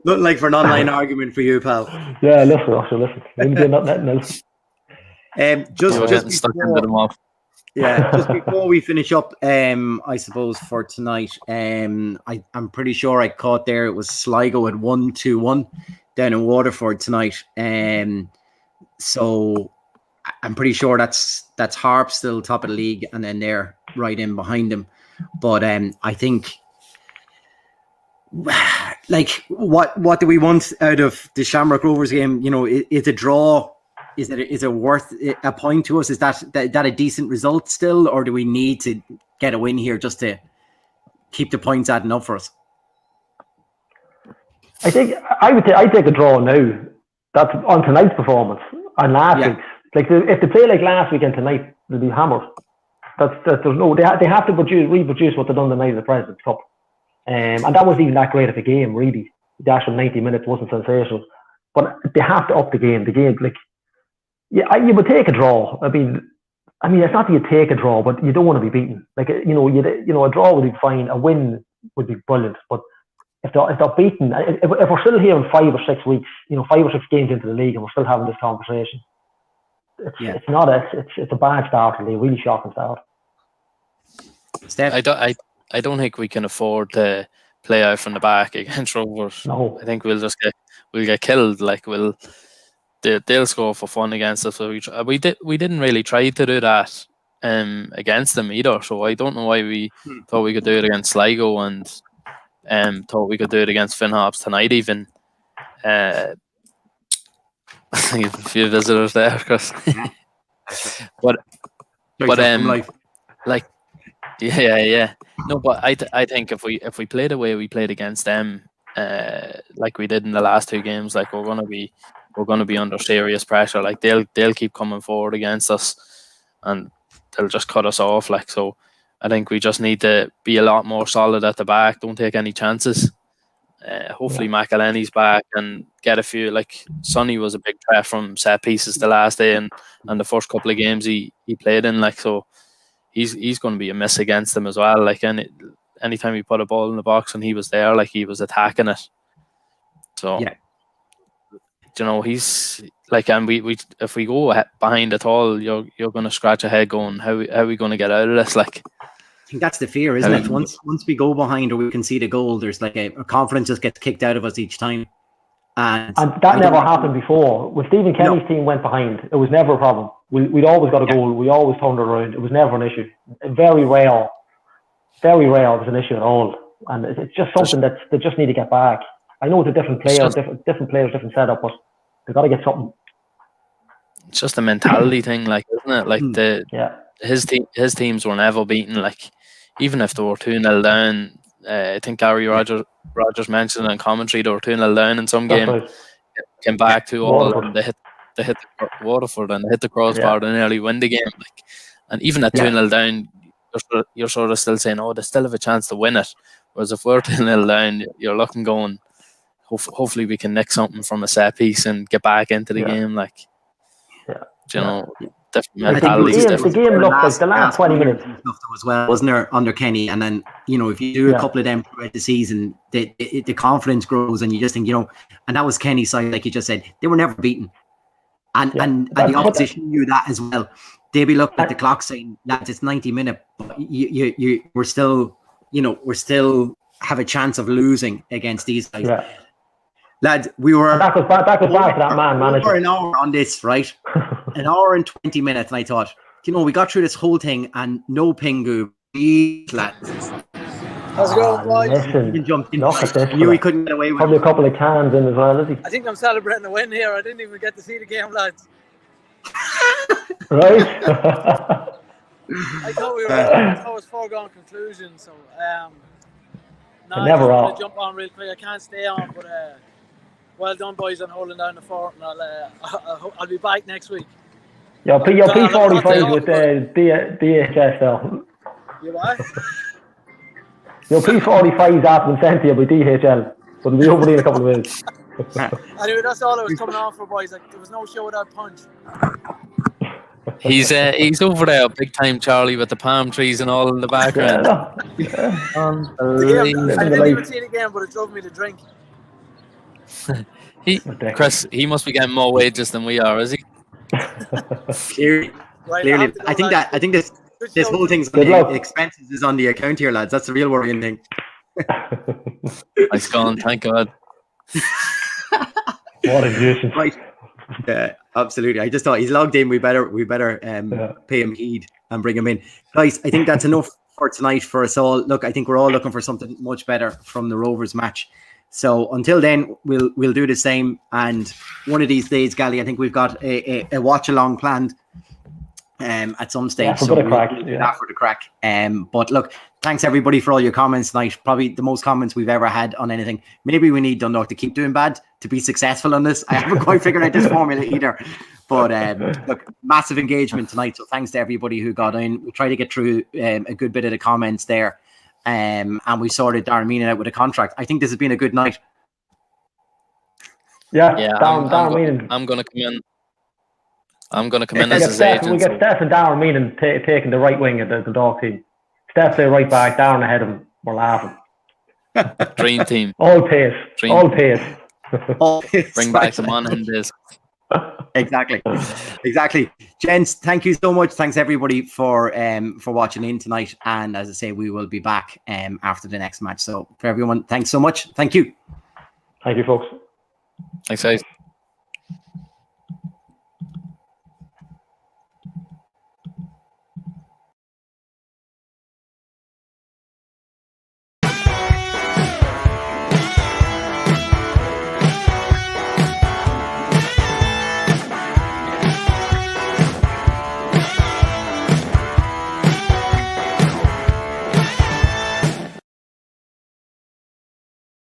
Nothing like for an online argument for you, pal. Yeah, listen. Wouldn't do nothing else. Just before we finish up, I suppose for tonight, I'm pretty sure I caught there it was Sligo at 1-2-1 down in Waterford tonight. So I'm pretty sure that's Harps still top of the league, and then they're right in behind them. But I think, like, what do we want out of the Shamrock Rovers game? Is a draw? Is it worth a point to us? Is that a decent result still, or do we need to get a win here just to keep the points adding up for us? I think I'd take a draw now. That's on tonight's performance and last week's. Like if they play like last week and tonight, they'll be hammered. There's no. They have to reproduce what they've done the night of the President's Cup, and that wasn't even that great of a game really. The actual 90 minutes wasn't sensational, but they have to up the game. The game, like. Yeah, you would take a draw. I mean, it's not that you take a draw, but you don't want to be beaten. Like a draw would be fine. A win would be brilliant. But if they're beaten, if we're still here in 5 or 6 weeks, 5 or 6 games into the league, and we're still having this conversation, it's a bad start. Really, a really shocking start. Steph? I don't think we can afford to play out from the back against Rovers. No, I think we'll get killed. Like they'll score for fun against us. So we didn't really try to do that against them either. So I don't know why we thought we could do it against Sligo and thought we could do it against Finn Harps tonight even. A few visitors there, Chris. but no, but I think if we play the way we played against them, like we did in the last 2 games, like we're gonna be under serious pressure. Like they'll keep coming forward against us, and they'll just cut us off. Like so, I think we just need to be a lot more solid at the back. Don't take any chances. Hopefully, McElhenney's back and get a few. Like Sonny was a big threat from set pieces the last day and the first couple of games he played in. Like so, he's going to be a miss against them as well. Like anytime he put a ball in the box and he was there, like he was attacking it. So, Yeah. you know, he's like, and we if we go behind at all, you're going to scratch your head going, how are we going to get out of this? Like, I think that's the fear, isn't it? Once we go behind or we concede a goal, there's like a confidence just gets kicked out of us each time. And that never happened before. When Stephen Kenny's team went behind, it was never a problem. We'd always got a goal. We always turned it around. It was never an issue. Very rare it was an issue at all. And it's just something that they just need to get back. I know it's a different player, different players, different setup, but they've got to get something. It's just a mentality thing, like, isn't it? Like his teams were never beaten. Like, even if they were 2-0 down, I think Gary Rogers mentioned in commentary they were 2-0 down in some game. Right. Came back to all, and they hit Waterford and they hit the crossbar and nearly win the game. Like, and even at 2-0 down, you're sort of still saying, oh, they still have a chance to win it. Whereas if we're 2-0 down, you're looking going, hopefully we can nick something from a set piece and get back into the game. Like, you know, different mentalities. The game looked like the last 20 minutes as well, wasn't there, under Kenny? And then, you know, if you do a couple of them throughout the season, the confidence grows, and you just think, you know, and that was Kenny's side, like you just said, they were never beaten, and the opposition knew that as well. They'd be looking at the clock saying, lads, it's 90 minutes, but we're still, you know, have a chance of losing against these guys. Yeah. Lads, we were back to that man manager. For an hour on this, right? An hour and 20 minutes, and I thought, you know, we got through this whole thing and no Pingu. Lads. How's it going, boys? Listen, he jumped in. Look at this. Knew he couldn't get away with probably a couple of cans in as well, is he? I think I'm celebrating a win here. I didn't even get to see the game, lads. Right? I thought it was foregone conclusion, so I never I are. want to jump on real quick. I can't stay on, but well done, boys, on holding down the fort, and I'll be back next week. Your P45 with DHS though. You what? Your P45 is after been sent to you by DHL, but it'll be over in a couple of minutes. Anyway, that's all I was coming on for, boys. Like, there was no show without punch. He's over there, big time Charlie, with the palm trees and all in the background. I didn't even see the game, but it drove me to drink. Chris, he must be getting more wages than we are, is he? Clearly, I think this whole thing's on the expenses is on the account here, lads. That's the real worrying thing. Nice gone, thank God. What a nuisance. Right. Yeah, absolutely. I just thought he's logged in. We better pay him heed and bring him in. Guys, I think that's enough for tonight for us all. Look, I think we're all looking for something much better from the Rovers match. So until then, we'll do the same. And one of these days, Gally, I think we've got a watch along planned at some stage. Yeah, so we'll do that for the crack. But look, thanks everybody for all your comments tonight. Probably the most comments we've ever had on anything. Maybe we need Dundalk to keep doing bad to be successful on this. I haven't quite figured out this formula either. But look, massive engagement tonight. So thanks to everybody who got in. We tried to get through a good bit of the comments there. And we sorted Darren Meenan out with a contract. I think this has been a good night. Yeah, Darren Meenan. I'm going to come in. I'm going to come in as his agent. We'll get Steph and Darren Meenan taking the right wing of the Dundalk team. Steph there right back, Darren ahead of him. We're laughing. Dream team. All pace. All pace. Bring back the man this. Exactly. Gents, thank you so much. Thanks everybody for watching in tonight. And as I say, we will be back after the next match. So for everyone, thanks so much. Thank you. Thank you, folks. Thanks, guys.